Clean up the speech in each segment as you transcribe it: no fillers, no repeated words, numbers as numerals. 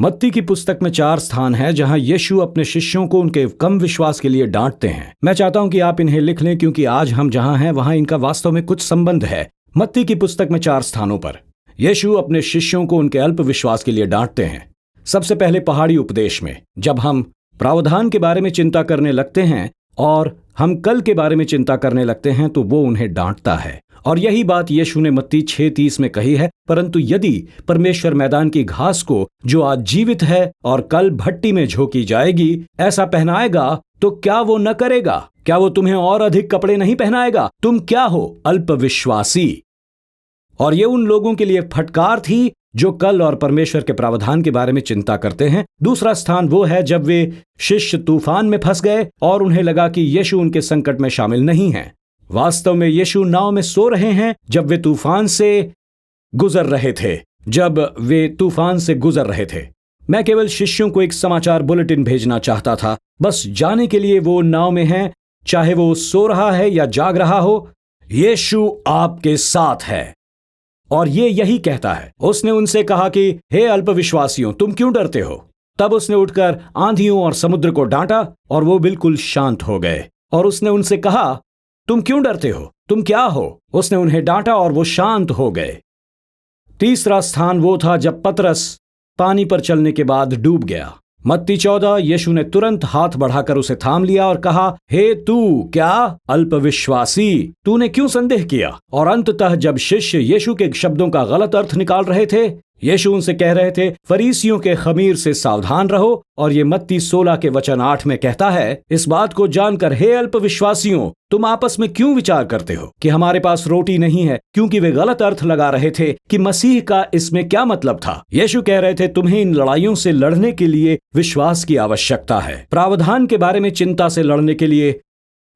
मत्ती की पुस्तक में 4 स्थान है जहां यीशु अपने शिष्यों को उनके कम विश्वास के लिए डांटते हैं। मैं चाहता हूं कि आप इन्हें लिख लें क्योंकि आज हम जहां हैं वहां इनका वास्तव में कुछ संबंध है। मत्ती की पुस्तक में 4 स्थानों पर यीशु अपने शिष्यों को उनके अल्प विश्वास के लिए डांटते हैं। सबसे पहले पहाड़ी उपदेश में, जब हम प्रावधान के बारे में चिंता करने लगते हैं और हम कल के बारे में चिंता करने लगते हैं तो वो उन्हें डांटता है। और यही बात यीशु ने मत्ती 6:30 में कही है, परंतु यदि परमेश्वर मैदान की घास को जो आज जीवित है और कल भट्टी में झोंकी जाएगी ऐसा पहनाएगा तो क्या वो न करेगा? क्या वो तुम्हें और अधिक कपड़े नहीं पहनाएगा? तुम क्या हो, अल्पविश्वासी। और ये उन लोगों के लिए फटकार थी जो कल और परमेश्वर के प्रावधान के बारे में चिंता करते हैं। दूसरा स्थान वो है जब वे शिष्य तूफान में फंस गए और उन्हें लगा कि यीशु उनके संकट में शामिल नहीं है। वास्तव में यीशु नाव में सो रहे हैं जब वे तूफान से गुजर रहे थे। मैं केवल शिष्यों को एक समाचार बुलेटिन भेजना चाहता था, बस जाने के लिए वो नाव में हैं, चाहे वो सो रहा है या जाग रहा हो, यीशु आपके साथ है। और ये यही कहता है। उसने उनसे कहा कि हे अल्पविश्वासियों, तुम क्यों डरते हो? तब उसने उठकर आंधियों और समुद्र को डांटा और वो बिल्कुल शांत हो गए। और उसने उनसे कहा, तुम क्यों डरते हो? तुम क्या हो? उसने उन्हें डांटा और वो शांत हो गए। तीसरा स्थान वो था जब पतरस पानी पर चलने के बाद डूब गया। मत्ती 14, यीशु ने तुरंत हाथ बढ़ाकर उसे थाम लिया और कहा, हे तू क्या अल्पविश्वासी, तूने क्यों संदेह किया? और अंततः जब शिष्य यीशु के शब्दों का गलत अर्थ निकाल रहे थे, यीशु उनसे कह रहे थे, फरीसियों के खमीर से सावधान रहो। और ये मत्ती 16 के वचन 8 में कहता है, इस बात को जानकर हे अल्पविश्वासियों, तुम आपस में क्यों विचार करते हो कि हमारे पास रोटी नहीं है? क्योंकि वे गलत अर्थ लगा रहे थे कि मसीह का इसमें क्या मतलब था। यीशु कह रहे थे, तुम्हें इन लड़ाइयों से लड़ने के लिए विश्वास की आवश्यकता है। प्रावधान के बारे में चिंता से लड़ने के लिए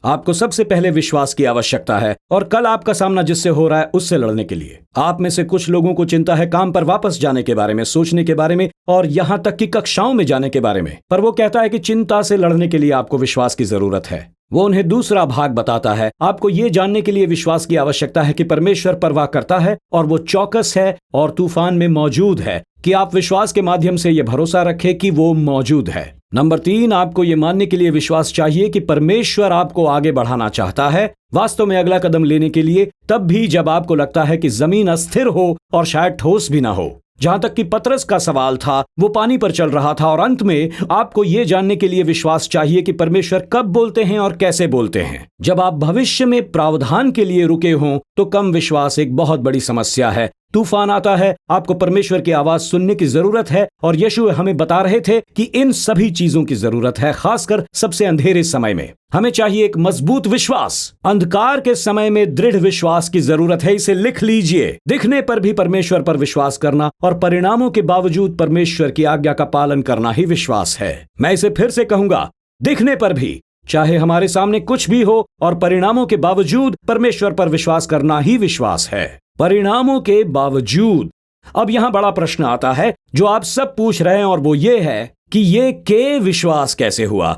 आपको सबसे पहले विश्वास की आवश्यकता है, और कल आपका सामना जिससे हो रहा है उससे लड़ने के लिए। आप में से कुछ लोगों को चिंता है काम पर वापस जाने के बारे में, सोचने के बारे में और यहां तक कि कक्षाओं में जाने के बारे में। पर वो कहता है कि चिंता से लड़ने के लिए आपको विश्वास की जरूरत है। वो उन्हें दूसरा भाग बताता है, आपको ये जानने के लिए विश्वास की आवश्यकता है कि परमेश्वर परवाह करता है और वो चौकस है और तूफान में मौजूद है, कि आप विश्वास के माध्यम से ये भरोसा रखें कि वो मौजूद है। नंबर 3, आपको ये मानने के लिए विश्वास चाहिए कि परमेश्वर आपको आगे बढ़ाना चाहता है, वास्तव में अगला कदम लेने के लिए, तब भी जब आपको लगता है कि जमीन अस्थिर हो और शायद ठोस भी ना हो। जहां तक कि पतरस का सवाल था, वो पानी पर चल रहा था। और अंत में आपको ये जानने के लिए विश्वास चाहिए कि परमेश्वर कब बोलते हैं और कैसे बोलते हैं। जब आप भविष्य में प्रावधान के लिए रुके हों तो कम विश्वास एक बहुत बड़ी समस्या है। तूफान आता है, आपको परमेश्वर की आवाज सुनने की जरूरत है, और यीशु हमें बता रहे थे कि इन सभी चीजों की जरूरत है, खासकर सबसे अंधेरे समय में। हमें चाहिए एक मजबूत विश्वास। अंधकार के समय में दृढ़ विश्वास की जरूरत है। इसे लिख लीजिए। दिखने पर भी परमेश्वर पर विश्वास करना और परिणामों के बावजूद परमेश्वर की आज्ञा का पालन करना ही विश्वास है। मैं इसे फिर से कहूंगा, दिखने पर भी, चाहे हमारे सामने कुछ भी हो, और परिणामों के बावजूद परमेश्वर पर विश्वास करना ही विश्वास है। परिणामों के बावजूद। अब यहां बड़ा प्रश्न आता है जो आप सब पूछ रहे हैं, और वो ये है कि ये के विश्वास कैसे हुआ,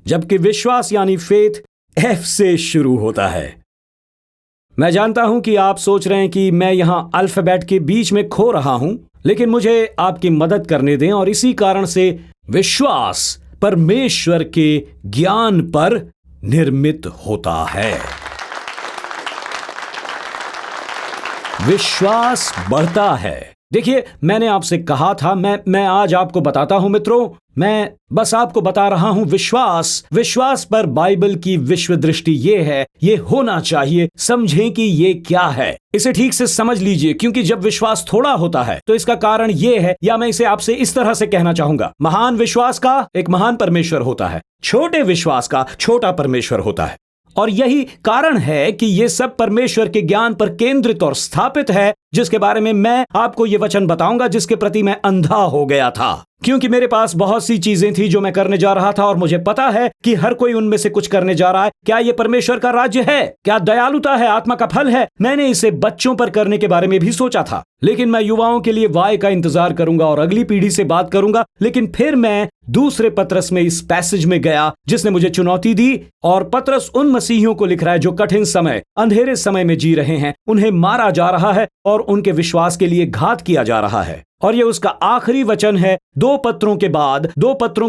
जबकि विश्वास यानी फेथ एफ से शुरू होता है। मैं जानता हूं कि आप सोच रहे हैं कि मैं यहां अल्फाबेट के बीच में खो रहा हूं, लेकिन मुझे आपकी मदद करने दें। और इसी कारण से विश्वास परमेश्वर के ज्ञान पर निर्मित होता है। विश्वास बढ़ता है। देखिए, मैंने आपसे कहा था, मैं आज आपको बताता हूं मित्रों, मैं बस आपको बता रहा हूं विश्वास पर बाइबल की विश्व दृष्टि ये है, ये होना चाहिए। समझें कि ये क्या है, इसे ठीक से समझ लीजिए, क्योंकि जब विश्वास थोड़ा होता है तो इसका कारण ये है, या मैं इसे आपसे इस तरह से कहना चाहूंगा, महान विश्वास का एक महान परमेश्वर होता है, छोटे विश्वास का छोटा परमेश्वर होता है। और यही कारण है कि ये सब परमेश्वर के ज्ञान पर केंद्रित और स्थापित है, जिसके बारे में मैं आपको ये वचन बताऊंगा, जिसके प्रति मैं अंधा हो गया था, क्योंकि मेरे पास बहुत सी चीजें थी जो मैं करने जा रहा था, और मुझे पता है कि हर कोई उनमें से कुछ करने जा रहा है। क्या ये परमेश्वर का राज्य है? क्या दयालुता है? आत्मा का फल है? मैंने इसे बच्चों पर करने के बारे में भी सोचा था, लेकिन मैं युवाओं के लिए वाय का इंतजार करूंगा और अगली पीढ़ी से बात करूंगा। लेकिन फिर मैं दूसरे पत्रस में इस पैसेज में गया जिसने मुझे चुनौती दी, और पत्रस उन मसीहियों को लिख रहा है जो कठिन समय, अंधेरे समय में जी रहे हैं। उन्हें मारा जा रहा है और उनके विश्वास के लिए घात किया जा रहा है, और ये उसका आखिरी वचन है। दो पत्रों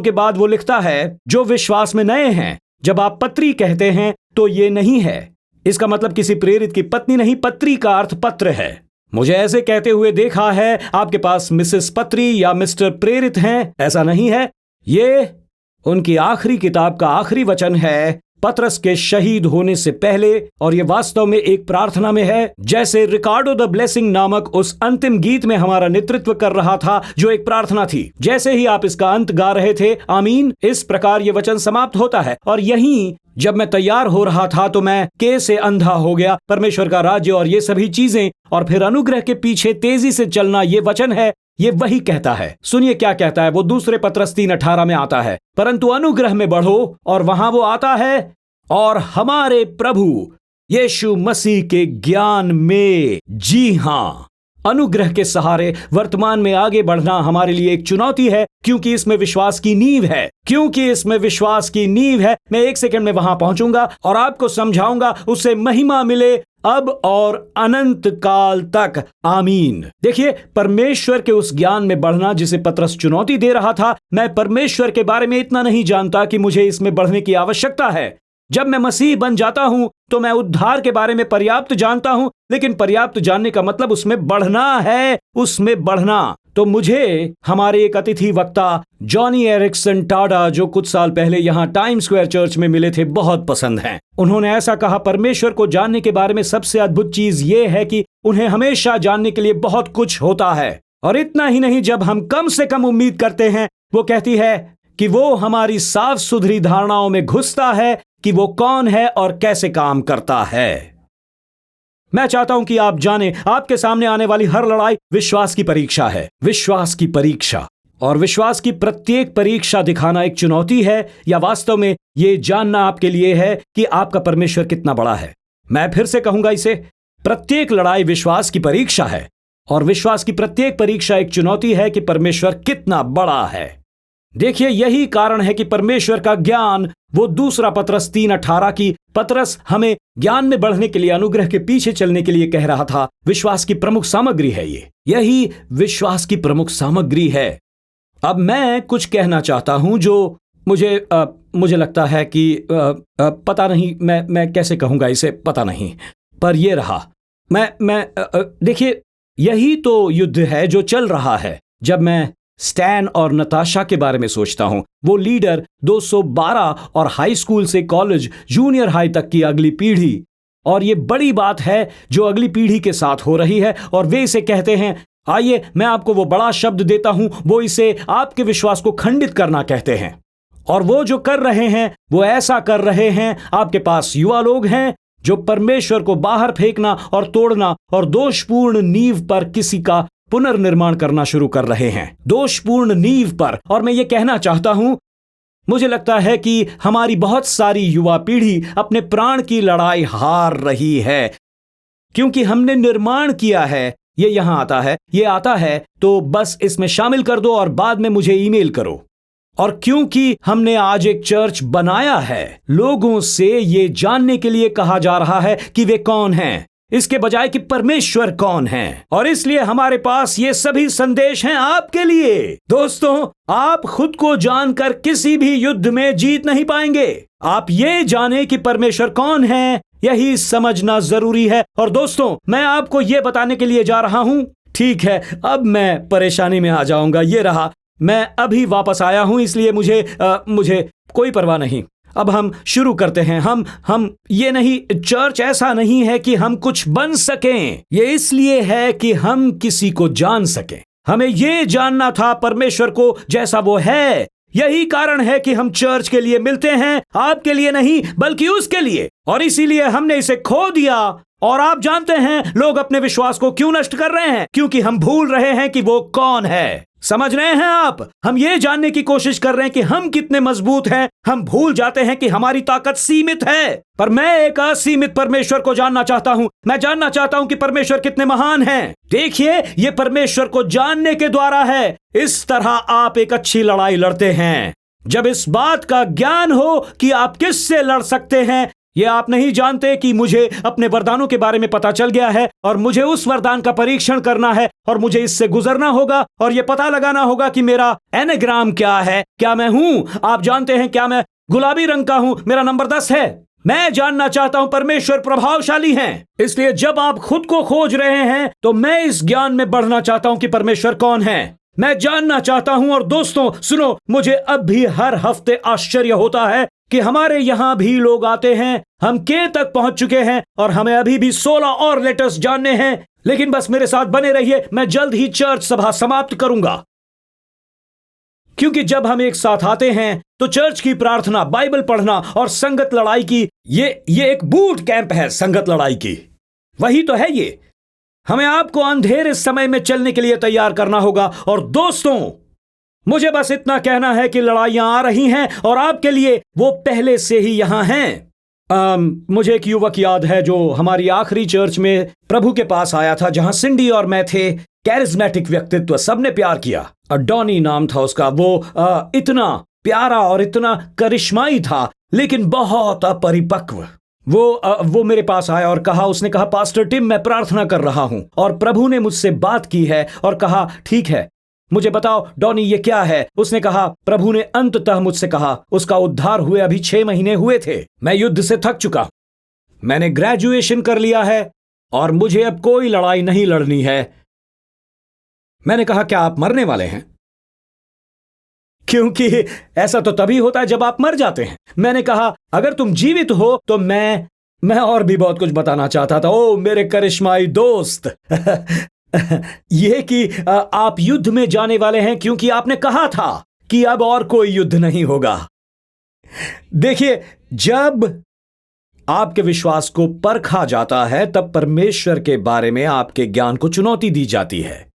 के बाद वो लिखता है, जो विश्वास में नए हैं। जब आप पत्री कहते हैं तो ये नहीं है, इसका मतलब किसी प्रेरित की पत्नी नहीं, पत्री का अर्थ पत्र है। मुझे ऐसे कहते हुए देखा है, आपके पास मिसेस पत्री या मिस्टर प्रेरित हैं, ऐसा नहीं है। ये उनकी आखिरी किताब का आखिरी वचन है, पत्रस के शहीद होने से पहले, और ये वास्तव में एक प्रार्थना में है, जैसे रिकार्डो द ब्लेसिंग नामक उस अंतिम गीत में हमारा नेतृत्व कर रहा था, जो एक प्रार्थना थी। जैसे ही आप इसका अंत गा रहे थे, आमीन, इस प्रकार ये वचन समाप्त होता है। और यहीं जब मैं तैयार हो रहा था तो मैं के से अंधा हो गया, परमेश्वर का राज्य और ये सभी चीजें, और फिर अनुग्रह के पीछे तेजी से चलना, ये वचन है, ये वही कहता है। सुनिए क्या कहता है, वो दूसरे पत्रस 3:18 में आता है, परंतु अनुग्रह में बढ़ो, और वहां वो आता है, और हमारे प्रभु यीशु मसीह के ज्ञान में। जी हां, अनुग्रह के सहारे वर्तमान में आगे बढ़ना हमारे लिए एक चुनौती है, क्योंकि इसमें विश्वास की नींव है। मैं 1 सेकंड में वहां पहुंचूंगा और आपको समझाऊंगा, उससे महिमा मिले अब और अनंत काल तक, आमीन। देखिए, परमेश्वर के उस ज्ञान में बढ़ना जिसे पत्रस चुनौती दे रहा था। मैं परमेश्वर के बारे में इतना नहीं जानता कि मुझे इसमें बढ़ने की आवश्यकता है। जब मैं मसीह बन जाता हूं तो मैं उद्धार के बारे में पर्याप्त जानता हूं, लेकिन पर्याप्त जानने का मतलब उसमें बढ़ना। तो मुझे हमारे एक अतिथि वक्ता जॉनी एरिक्सन टाडा, जो कुछ साल पहले यहां टाइम स्क्वायर चर्च में मिले थे, बहुत पसंद हैं। उन्होंने ऐसा कहा, परमेश्वर को जानने के बारे में सबसे अद्भुत चीज यह है कि उन्हें हमेशा जानने के लिए बहुत कुछ होता है। और इतना ही नहीं, जब हम कम से कम उम्मीद करते हैं, वो कहती है कि वो हमारी साफ सुथरी धारणाओं में घुसता है कि वो कौन है और कैसे काम करता है। मैं चाहता हूं कि आप जानें, आपके सामने आने वाली हर लड़ाई विश्वास की परीक्षा है, विश्वास की परीक्षा। और विश्वास की प्रत्येक परीक्षा दिखाना एक चुनौती है, या वास्तव में ये जानना आपके लिए है कि आपका परमेश्वर कितना बड़ा है। मैं फिर से कहूंगा इसे, प्रत्येक लड़ाई विश्वास की परीक्षा है, और विश्वास की प्रत्येक परीक्षा एक चुनौती है कि परमेश्वर कितना बड़ा है। देखिए, यही कारण है कि परमेश्वर का ज्ञान, वो दूसरा पत्रस 3:18 की पत्रस हमें ज्ञान में बढ़ने के लिए, अनुग्रह के पीछे चलने के लिए कह रहा था। विश्वास की प्रमुख सामग्री है यही विश्वास की प्रमुख सामग्री है। अब मैं कुछ कहना चाहता हूं जो मुझे लगता है कि पता नहीं मैं कैसे कहूंगा इसे, पता नहीं, पर ये रहा। देखिए, यही तो युद्ध है जो चल रहा है। जब मैं स्टैन और नताशा के बारे में सोचता हूं, वो लीडर 212 और हाई स्कूल से कॉलेज, जूनियर हाई तक की अगली पीढ़ी, और ये बड़ी बात है जो अगली पीढ़ी के साथ हो रही है, और वे इसे कहते हैं, आइए मैं आपको वो बड़ा शब्द देता हूं, वो इसे आपके विश्वास को खंडित करना कहते हैं। और वो जो कर रहे हैं वो ऐसा कर रहे हैं। आपके पास युवा लोग हैं जो परमेश्वर को बाहर फेंकना और तोड़ना और दोषपूर्ण नींव पर किसी का पुनर्निर्माण करना शुरू कर रहे हैं, दोषपूर्ण नींव पर। और मैं ये कहना चाहता हूं, मुझे लगता है कि हमारी बहुत सारी युवा पीढ़ी अपने प्राण की लड़ाई हार रही है, क्योंकि हमने निर्माण किया है। ये यहां आता है, ये आता है तो बस इसमें शामिल कर दो और बाद में मुझे ईमेल करो। और क्योंकि हमने आज एक चर्च बनाया है, लोगों से ये जानने के लिए कहा जा रहा है कि वे कौन हैं, इसके बजाय कि परमेश्वर कौन है। और इसलिए हमारे पास ये सभी संदेश हैं आपके लिए। दोस्तों, आप खुद को जानकर किसी भी युद्ध में जीत नहीं पाएंगे। आप ये जाने कि परमेश्वर कौन है, यही समझना जरूरी है। और दोस्तों, मैं आपको ये बताने के लिए जा रहा हूं, ठीक है, अब मैं परेशानी में आ जाऊंगा। ये रहा, मैं अभी वापस आया हूं, इसलिए मुझे कोई परवाह नहीं। अब हम शुरू करते हैं। हम ये नहीं, चर्च ऐसा नहीं है कि हम कुछ बन सकें, ये इसलिए है कि हम किसी को जान सकें। हमें ये जानना था परमेश्वर को जैसा वो है। यही कारण है कि हम चर्च के लिए मिलते हैं, आपके लिए नहीं बल्कि उसके लिए। और इसीलिए हमने इसे खो दिया। और आप जानते हैं लोग अपने विश्वास को क्यों नष्ट कर रहे हैं? क्योंकि हम भूल रहे हैं कि वो कौन है। समझ रहे हैं आप? हम ये जानने की कोशिश कर रहे हैं कि हम कितने मजबूत हैं। हम भूल जाते हैं कि हमारी ताकत सीमित है, पर मैं एक असीमित परमेश्वर को जानना चाहता हूं। मैं जानना चाहता हूं कि परमेश्वर कितने महान हैं। देखिए, ये परमेश्वर को जानने के द्वारा है। इस तरह आप एक अच्छी लड़ाई लड़ते हैं। जब इस बात का ज्ञान हो कि आप किससे लड़ सकते हैं, ये आप नहीं जानते कि मुझे अपने वरदानों के बारे में पता चल गया है और मुझे उस वरदान का परीक्षण करना है और मुझे इससे गुजरना होगा और ये पता लगाना होगा कि मेरा एनेग्राम क्या है। क्या मैं हूं? आप जानते हैं, क्या मैं गुलाबी रंग का हूं? मेरा नंबर 10 है। मैं जानना चाहता हूं परमेश्वर प्रभावशाली हैं। इसलिए जब आप खुद को खोज रहे हैं तो मैं इस ज्ञान में बढ़ना चाहता हूं कि परमेश्वर कौन है। मैं जानना चाहता हूं। और दोस्तों सुनो, मुझे अब भी हर हफ्ते आश्चर्य होता है कि हमारे यहां भी लोग आते हैं। हम के तक पहुंच चुके हैं और हमें अभी भी 16 और लेटर्स जानने हैं। लेकिन बस मेरे साथ बने रहिए, मैं जल्द ही चर्च सभा समाप्त करूंगा। क्योंकि जब हम एक साथ आते हैं तो चर्च की प्रार्थना, बाइबल पढ़ना और संगत लड़ाई की ये एक बूट कैंप है। संगत लड़ाई की वही तो है ये। हमें आपको अंधेरे समय में चलने के लिए तैयार करना होगा। और दोस्तों, मुझे बस इतना कहना है कि लड़ाइयां आ रही हैं और आपके लिए वो पहले से ही यहां हैं। मुझे एक युवक याद है जो हमारी आखिरी चर्च में प्रभु के पास आया था, जहां सिंडी और मैं थे। कैरिज्मेटिक व्यक्तित्व, सबने प्यार किया। डॉनी नाम था उसका। वो इतना प्यारा और इतना करिश्माई था, लेकिन बहुत अपरिपक्व। वो मेरे पास आया और उसने कहा, पास्टर टिम, मैं प्रार्थना कर रहा हूं और प्रभु ने मुझसे बात की है और कहा, ठीक है, मुझे बताओ डॉनी ये क्या है। उसने कहा, प्रभु ने अंततः मुझसे कहा, उसका उद्धार हुए अभी 6 महीने हुए थे। मैं युद्ध से थक चुका, मैंने ग्रेजुएशन कर लिया है और मुझे अब कोई लड़ाई नहीं लड़नी है। मैंने कहा, क्या आप मरने वाले हैं? क्योंकि ऐसा तो तभी होता है जब आप मर जाते हैं। मैंने कहा, अगर तुम जीवित हो तो मैं और भी बहुत कुछ बताना चाहता था। ओ मेरे करिश्माई दोस्त ये कि आप युद्ध में जाने वाले हैं क्योंकि आपने कहा था कि अब और कोई युद्ध नहीं होगा। देखिए, जब आपके विश्वास को परखा जाता है तब परमेश्वर के बारे में आपके ज्ञान को चुनौती दी जाती है।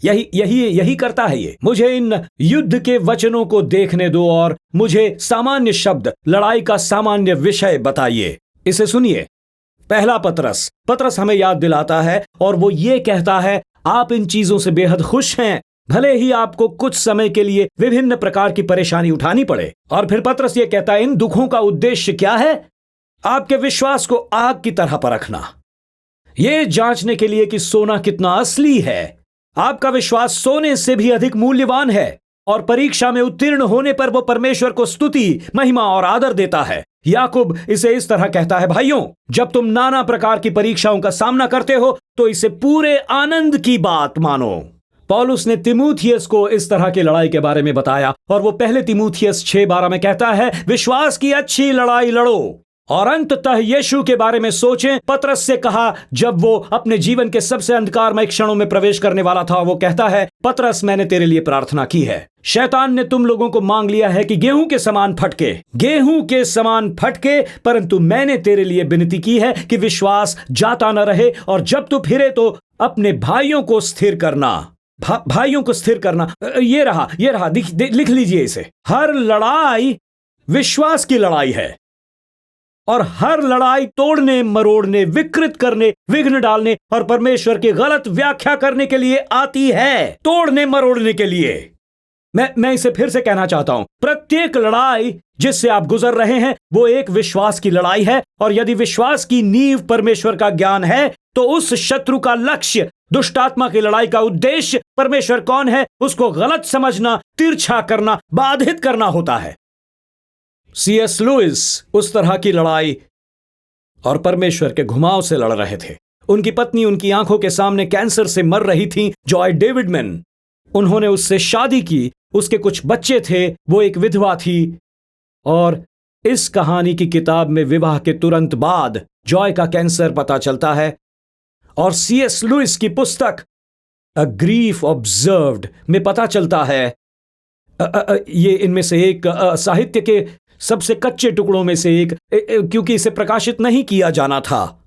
यही करता है ये। मुझे इन युद्ध के वचनों को देखने दो और मुझे सामान्य शब्द, लड़ाई का सामान्य विषय बताइए। इसे सुनिए। पहला पतरस हमें याद दिलाता है और वो ये कहता है, आप इन चीजों से बेहद खुश हैं, भले ही आपको कुछ समय के लिए विभिन्न प्रकार की परेशानी उठानी पड़े। और फिर पतरस ये कहता है, इन दुखों का उद्देश्य क्या है? आपके विश्वास को आग की तरह परखना, यह जांचने के लिए कि सोना कितना असली है। आपका विश्वास सोने से भी अधिक मूल्यवान है और परीक्षा में उत्तीर्ण होने पर वो परमेश्वर को स्तुति, महिमा और आदर देता है। याकूब इसे इस तरह कहता है, भाइयों, जब तुम नाना प्रकार की परीक्षाओं का सामना करते हो तो इसे पूरे आनंद की बात मानो। पौलुस ने तीमुथियस को इस तरह की लड़ाई के बारे में बताया और वो पहले तीमुथियस 6:12 में कहता है, विश्वास की अच्छी लड़ाई लड़ो और अंततः यीशु के बारे में सोचें। पतरस से कहा जब वो अपने जीवन के सबसे अंधकारमय क्षणों में प्रवेश करने वाला था, वो कहता है, पतरस, मैंने तेरे लिए प्रार्थना की है। शैतान ने तुम लोगों को मांग लिया है कि गेहूं के समान फटके, परंतु मैंने तेरे लिए विनती की है कि विश्वास जाता न रहे और जब तू फिरे तो अपने भाइयों को स्थिर करना। भाइयों को स्थिर करना, ये रहा, लिख लीजिए इसे। हर लड़ाई विश्वास की लड़ाई है और हर लड़ाई तोड़ने, मरोड़ने, विकृत करने, विघ्न डालने और परमेश्वर की गलत व्याख्या करने के लिए आती है। तोड़ने मरोड़ने के लिए। मैं इसे फिर से कहना चाहता हूं, प्रत्येक लड़ाई जिससे आप गुजर रहे हैं वो एक विश्वास की लड़ाई है। और यदि विश्वास की नींव परमेश्वर का ज्ञान है तो उस शत्रु का लक्ष्य, दुष्टात्मा की लड़ाई का उद्देश्य परमेश्वर कौन है उसको गलत समझना, तिरछा करना, बाधित करना होता है। C.S. लुइस उस तरह की लड़ाई और परमेश्वर के घुमाव से लड़ रहे थे। उनकी पत्नी उनकी आंखों के सामने कैंसर से मर रही थी, जॉय डेविडमैन। उन्होंने उससे शादी की, उसके कुछ बच्चे थे, वो एक विधवा थी। और इस कहानी की किताब में विवाह के तुरंत बाद जॉय का कैंसर पता चलता है और C.S. लुइस की पुस्तक अ ग्रीफ ऑब्जर्व्ड में पता चलता है। ये इनमें से एक साहित्य के सबसे कच्चे टुकड़ों में से एक, क्योंकि इसे प्रकाशित नहीं किया जाना था।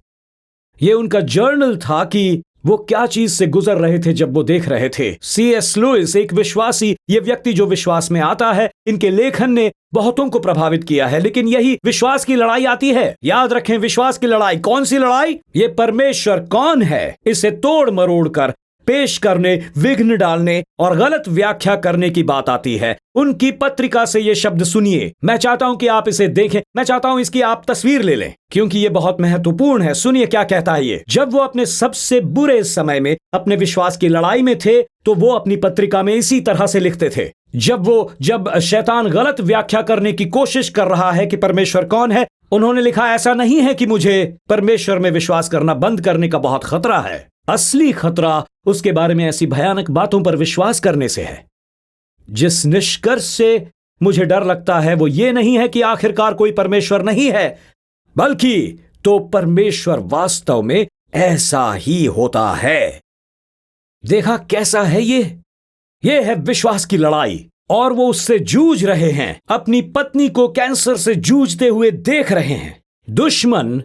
यह उनका जर्नल था कि वो क्या चीज से गुजर रहे थे जब वो देख रहे थे। C.S. लुइस, एक विश्वासी, ये व्यक्ति जो विश्वास में आता है, इनके लेखन ने बहुतों को प्रभावित किया है। लेकिन यही विश्वास की लड़ाई आती है। याद रखें, विश्वास की लड़ाई कौन सी लड़ाई? ये परमेश्वर कौन है, इसे तोड़ मरोड़ कर पेश करने, विघ्न डालने और गलत व्याख्या करने की बात आती है। उनकी पत्रिका से ये शब्द सुनिए। मैं चाहता हूं कि आप इसे देखें, मैं चाहता हूं इसकी आप तस्वीर ले लें, क्योंकि ये बहुत महत्वपूर्ण है। सुनिए क्या कहता है ये। जब वो अपने सबसे बुरे समय में अपने विश्वास की लड़ाई में थे, तो वो अपनी पत्रिका में इसी तरह से लिखते थे। जब शैतान गलत व्याख्या करने की कोशिश कर रहा है कि परमेश्वर कौन है, उन्होंने लिखा, ऐसा नहीं है कि मुझे परमेश्वर में विश्वास करना बंद करने का बहुत खतरा है। असली खतरा उसके बारे में ऐसी भयानक बातों पर विश्वास करने से है। जिस निष्कर्ष से मुझे डर लगता है वो ये नहीं है कि आखिरकार कोई परमेश्वर नहीं है, बल्कि तो परमेश्वर वास्तव में ऐसा ही होता है। देखा कैसा है ये है विश्वास की लड़ाई, और वो उससे जूझ रहे हैं। अपनी पत्नी को कैंसर से जूझते हुए देख रहे हैं। दुश्मन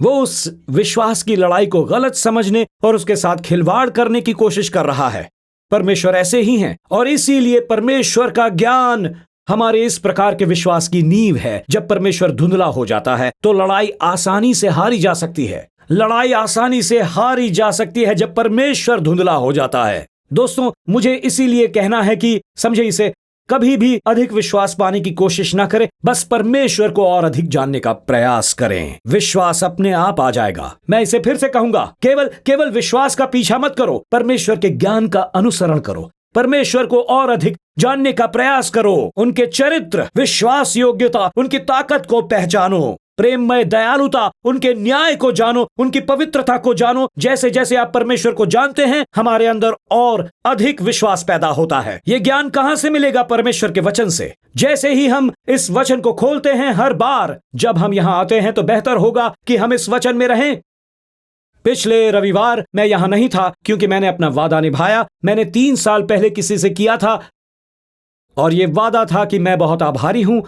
वो उस विश्वास की लड़ाई को गलत समझने और उसके साथ खिलवाड़ करने की कोशिश कर रहा है। परमेश्वर ऐसे ही हैं, और इसीलिए परमेश्वर का ज्ञान हमारे इस प्रकार के विश्वास की नींव है। जब परमेश्वर धुंधला हो जाता है तो लड़ाई आसानी से हारी जा सकती है। लड़ाई आसानी से हारी जा सकती है जब परमेश्वर धुंधला हो जाता है। दोस्तों, मुझे इसीलिए कहना है कि समझे इसे, कभी भी अधिक विश्वास पाने की कोशिश ना करें, बस परमेश्वर को और अधिक जानने का प्रयास करें। विश्वास अपने आप आ जाएगा। मैं इसे फिर से कहूंगा, केवल विश्वास का पीछा मत करो, परमेश्वर के ज्ञान का अनुसरण करो। परमेश्वर को और अधिक जानने का प्रयास करो। उनके चरित्र, विश्वास योग्यता, उनकी ताकत को पहचानो। प्रेममय दयालुता, उनके न्याय को जानो, उनकी पवित्रता को जानो। जैसे जैसे आप परमेश्वर को जानते हैं, हमारे अंदर और अधिक विश्वास पैदा होता है। ये ज्ञान कहां से मिलेगा? परमेश्वर के वचन से। जैसे ही हम इस वचन को खोलते हैं, हर बार जब हम यहां आते हैं, तो बेहतर होगा कि हम इस वचन में रहें। पिछले रविवार मैं यहां नहीं था क्योंकि मैंने अपना वादा निभाया। मैंने 3 साल पहले किसी से किया था, और यह वादा था कि मैं बहुत आभारी हूं।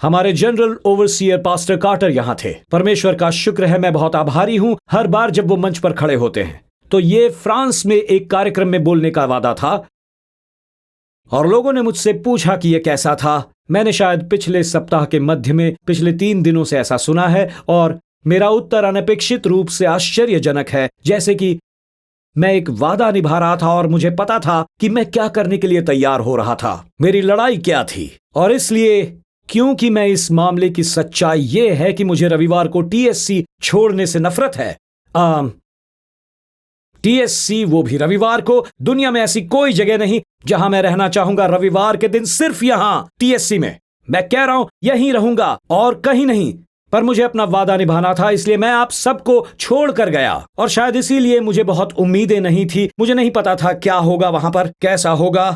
हमारे जनरल ओवरसीयर पास्टर कार्टर यहां थे। परमेश्वर का शुक्र है, मैं बहुत आभारी हूं हर बार जब वो मंच पर खड़े होते हैं। तो ये फ्रांस में एक कार्यक्रम में बोलने का वादा था, और लोगों ने मुझसे पूछा कि यह कैसा था। मैंने शायद पिछले सप्ताह के मध्य में पिछले 3 दिनों से ऐसा सुना है, और मेरा उत्तर अनपेक्षित रूप से आश्चर्यजनक है। जैसे कि मैं एक वादा निभा रहा था और मुझे पता था कि मैं क्या करने के लिए तैयार हो रहा था, मेरी लड़ाई क्या थी। और इसलिए, क्योंकि मैं इस मामले की सच्चाई यह है कि मुझे रविवार को TSC छोड़ने से नफरत है। TSC, वो भी रविवार को। दुनिया में ऐसी कोई जगह नहीं जहां मैं रहना चाहूंगा रविवार के दिन सिर्फ यहां TSC में। मैं कह रहा हूं यहीं रहूंगा और कहीं नहीं। पर मुझे अपना वादा निभाना था, इसलिए मैं आप सबको छोड़कर गया। और शायद इसीलिए मुझे बहुत उम्मीदें नहीं थी। मुझे नहीं पता था क्या होगा वहां पर, कैसा होगा।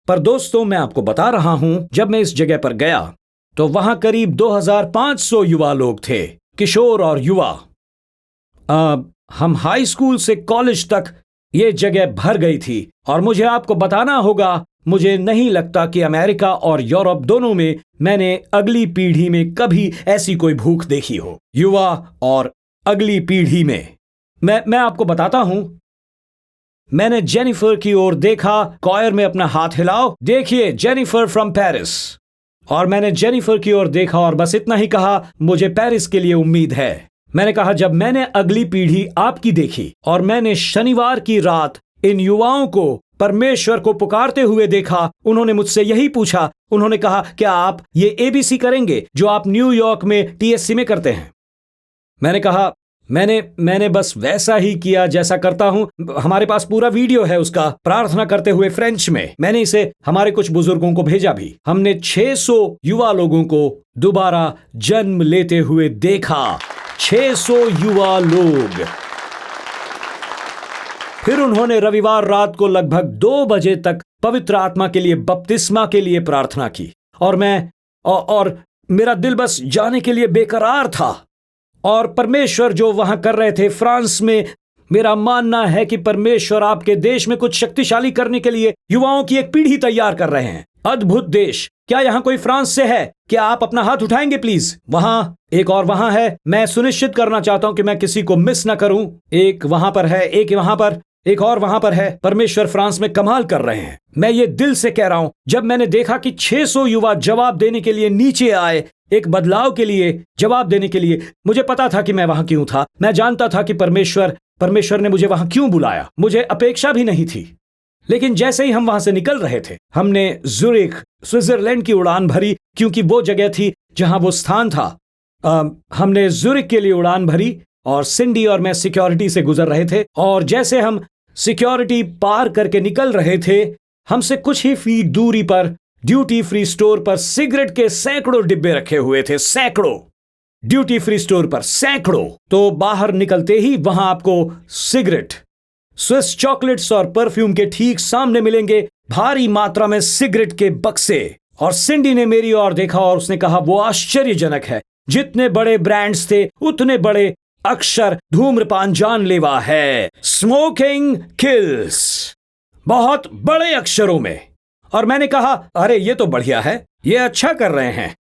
पर दोस्तों, मैं आपको बता रहा हूं, जब मैं इस जगह पर गया तो वहां करीब 2500 युवा लोग थे, किशोर और युवा। हम हाई स्कूल से कॉलेज तक ये जगह भर गई थी। और मुझे आपको बताना होगा, मुझे नहीं लगता कि अमेरिका और यूरोप दोनों में मैंने अगली पीढ़ी में कभी ऐसी कोई भूख देखी हो। युवा और अगली पीढ़ी में मैं आपको बताता हूं। मैंने जेनिफर की ओर देखा। कॉयर में अपना हाथ हिलाओ, देखिए जेनिफर फ्रॉम पेरिस। और मैंने जेनिफर की ओर देखा और बस इतना ही कहा, मुझे पेरिस के लिए उम्मीद है। मैंने कहा, जब मैंने अगली पीढ़ी आपकी देखी और मैंने शनिवार की रात इन युवाओं को परमेश्वर को पुकारते हुए देखा, उन्होंने मुझसे यही पूछा। उन्होंने कहा, क्या आप ये ABC करेंगे जो आप न्यूयॉर्क में TSC में करते हैं? मैंने कहा, मैंने बस वैसा ही किया जैसा करता हूं। हमारे पास पूरा वीडियो है उसका, प्रार्थना करते हुए फ्रेंच में। मैंने इसे हमारे कुछ बुजुर्गों को भेजा भी। हमने 600 युवा लोगों को दोबारा जन्म लेते हुए देखा। 600 युवा लोग। फिर उन्होंने रविवार रात को लगभग 2 बजे तक पवित्र आत्मा के लिए, बपतिस्मा के लिए प्रार्थना की। और मेरा दिल बस जाने के लिए बेकरार था। और परमेश्वर जो वहां कर रहे थे फ्रांस में, मेरा मानना है कि परमेश्वर आपके देश में कुछ शक्तिशाली करने के लिए युवाओं की एक पीढ़ी तैयार कर रहे हैं। अद्भुत देश। क्या यहाँ कोई फ्रांस से है? क्या आप अपना हाथ उठाएंगे प्लीज? वहां एक और वहां है। मैं सुनिश्चित करना चाहता हूं कि मैं किसी को मिस ना करूं। एक वहां पर है, एक वहां पर, एक और वहां पर है। परमेश्वर फ्रांस में कमाल कर रहे हैं। मैं ये दिल से कह रहा हूं, जब मैंने देखा कि 600 युवा जवाब देने के लिए नीचे आए, एक बदलाव के लिए जवाब देने के लिए, मुझे पता था कि मैं वहां क्यों था। मैं जानता था कि परमेश्वर ने मुझे वहां क्यों बुलाया। मुझे अपेक्षा भी नहीं थी। लेकिन जैसे ही हम वहां से निकल रहे थे, हमने ज़ुरिख, स्विट्जरलैंड की उड़ान भरी, क्योंकि वो जगह थी जहां वो स्थान था। हमने ज़ुरिख के लिए उड़ान भरी और सिंडी और मैं सिक्योरिटी से गुजर रहे थे। और जैसे हम सिक्योरिटी पार करके निकल रहे थे, हमसे कुछ ही फीट दूरी पर ड्यूटी फ्री स्टोर पर सिगरेट के सैकड़ों डिब्बे रखे हुए थे। सैकड़ों। ड्यूटी फ्री स्टोर पर सैकड़ों। तो बाहर निकलते ही वहां आपको सिगरेट, स्विस चॉकलेट्स और परफ्यूम के ठीक सामने मिलेंगे भारी मात्रा में सिगरेट के बक्से। और सिंडी ने मेरी ओर देखा और उसने कहा, वो आश्चर्यजनक है। जितने बड़े ब्रांड्स थे उतने बड़े अक्षर धूम्रपान जानलेवा है। स्मोकिंग किल्स, बहुत बड़े अक्षरों में। और मैंने कहा, अरे ये तो बढ़िया है, ये अच्छा कर रहे हैं।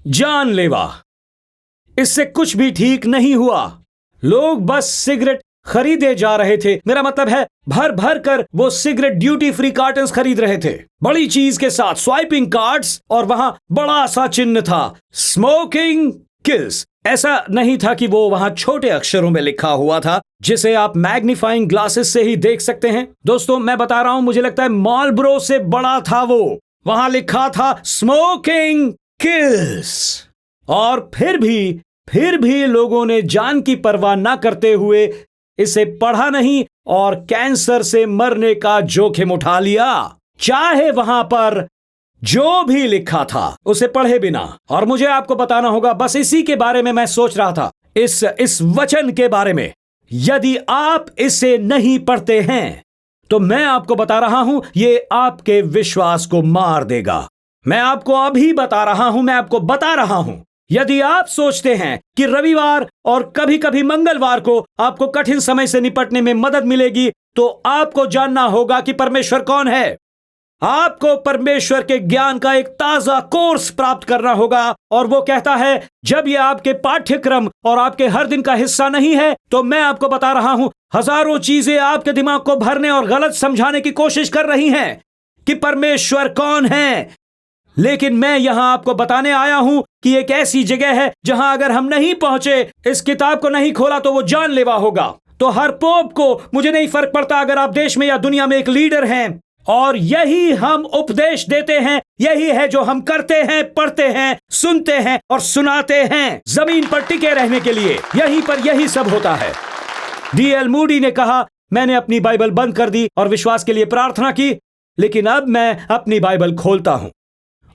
जानलेवा, इससे कुछ भी ठीक नहीं हुआ। लोग बस सिगरेट खरीदे जा रहे थे। मेरा मतलब है, भर भर कर वो सिगरेट ड्यूटी फ्री कार्टन्स खरीद रहे थे, बड़ी चीज के साथ, स्वाइपिंग कार्ड्स, और वहां बड़ा सा चिन्ह था, स्मोकिंग किल्स। ऐसा नहीं था कि वो वहां छोटे अक्षरों में लिखा हुआ था, जिसे आप मैग्नीफाइंग ग्लासेस से ही देख सकते हैं। दोस्तों, मैं बता रहा हूं, मुझे लगता है मार्लबोरो से बड़ा था वो। वहां लिखा था स्मोकिंग किल्स। और फिर भी लोगों ने जान की परवाह ना करते हुए इसे पढ़ा नहीं और कैंसर से मरने का जोखिम उठा लिया, चाहे वहां पर जो भी लिखा था उसे पढ़े बिना। और मुझे आपको बताना होगा, बस इसी के बारे में मैं सोच रहा था, इस वचन के बारे में। यदि आप इसे नहीं पढ़ते हैं तो मैं आपको बता रहा हूं, ये आपके विश्वास को मार देगा। मैं आपको अभी बता रहा हूं, मैं आपको बता रहा हूं, यदि आप सोचते हैं कि रविवार और कभी कभी मंगलवार को आपको कठिन समय से निपटने में मदद मिलेगी, तो आपको जानना होगा कि परमेश्वर कौन है। आपको परमेश्वर के ज्ञान का एक ताजा कोर्स प्राप्त करना होगा। और वो कहता है, जब यह आपके पाठ्यक्रम और आपके हर दिन का हिस्सा नहीं है, तो मैं आपको बता रहा हूं, हजारों चीजें आपके दिमाग को भरने और गलत समझाने की कोशिश कर रही हैं कि परमेश्वर कौन है। लेकिन मैं यहां आपको बताने आया हूं कि एक ऐसी जगह है जहां अगर हम नहीं पहुंचे, इस किताब को नहीं खोला, तो वो जानलेवा होगा। तो हर पोप को मुझे नहीं फर्क पड़ता अगर आप देश में या दुनिया में एक लीडर हैं, और यही हम उपदेश देते हैं, यही है जो हम करते हैं, पढ़ते हैं, सुनते हैं और सुनाते हैं, जमीन पर टिके रहने के लिए। यहीं पर यही सब होता है। D.L. मूडी ने कहा, मैंने अपनी बाइबल बंद कर दी और विश्वास के लिए प्रार्थना की, लेकिन अब मैं अपनी बाइबल खोलता हूं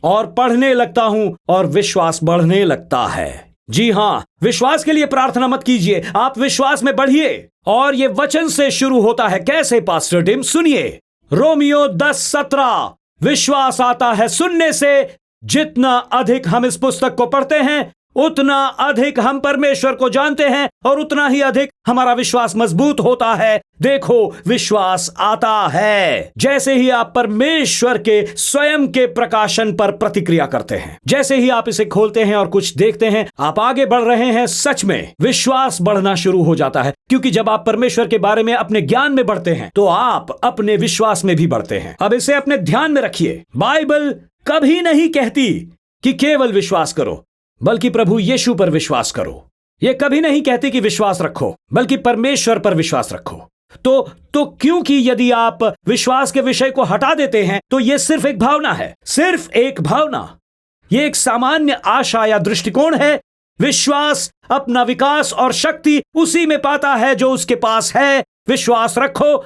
और पढ़ने लगता हूं और विश्वास बढ़ने लगता है। जी हां, विश्वास के लिए प्रार्थना मत कीजिए, आप विश्वास में बढ़िए। और यह वचन से शुरू होता है। कैसे पास्टर टिम? सुनिए, रोमियो 10:17, विश्वास आता है सुनने से। जितना अधिक हम इस पुस्तक को पढ़ते हैं, उतना अधिक हम परमेश्वर को जानते हैं और उतना ही अधिक हमारा विश्वास मजबूत होता है। देखो, विश्वास आता है जैसे ही आप परमेश्वर के स्वयं के प्रकाशन पर प्रतिक्रिया करते हैं। जैसे ही आप इसे खोलते हैं और कुछ देखते हैं, आप आगे बढ़ रहे हैं। सच में विश्वास बढ़ना शुरू हो जाता है, क्योंकि जब आप परमेश्वर के बारे में अपने ज्ञान में बढ़ते हैं, तो आप अपने विश्वास में भी बढ़ते हैं। अब इसे अपने ध्यान में रखिए, बाइबल कभी नहीं कहती कि केवल विश्वास करो, बल्कि प्रभु यीशु पर विश्वास करो। यह कभी नहीं कहती कि विश्वास रखो, बल्कि परमेश्वर पर विश्वास रखो। तो क्योंकि यदि आप विश्वास के विषय को हटा देते हैं, तो यह सिर्फ एक भावना है, सिर्फ एक भावना। यह एक सामान्य आशा या दृष्टिकोण है। विश्वास अपना विकास और शक्ति उसी में पाता है जो उसके पास है। विश्वास रखो।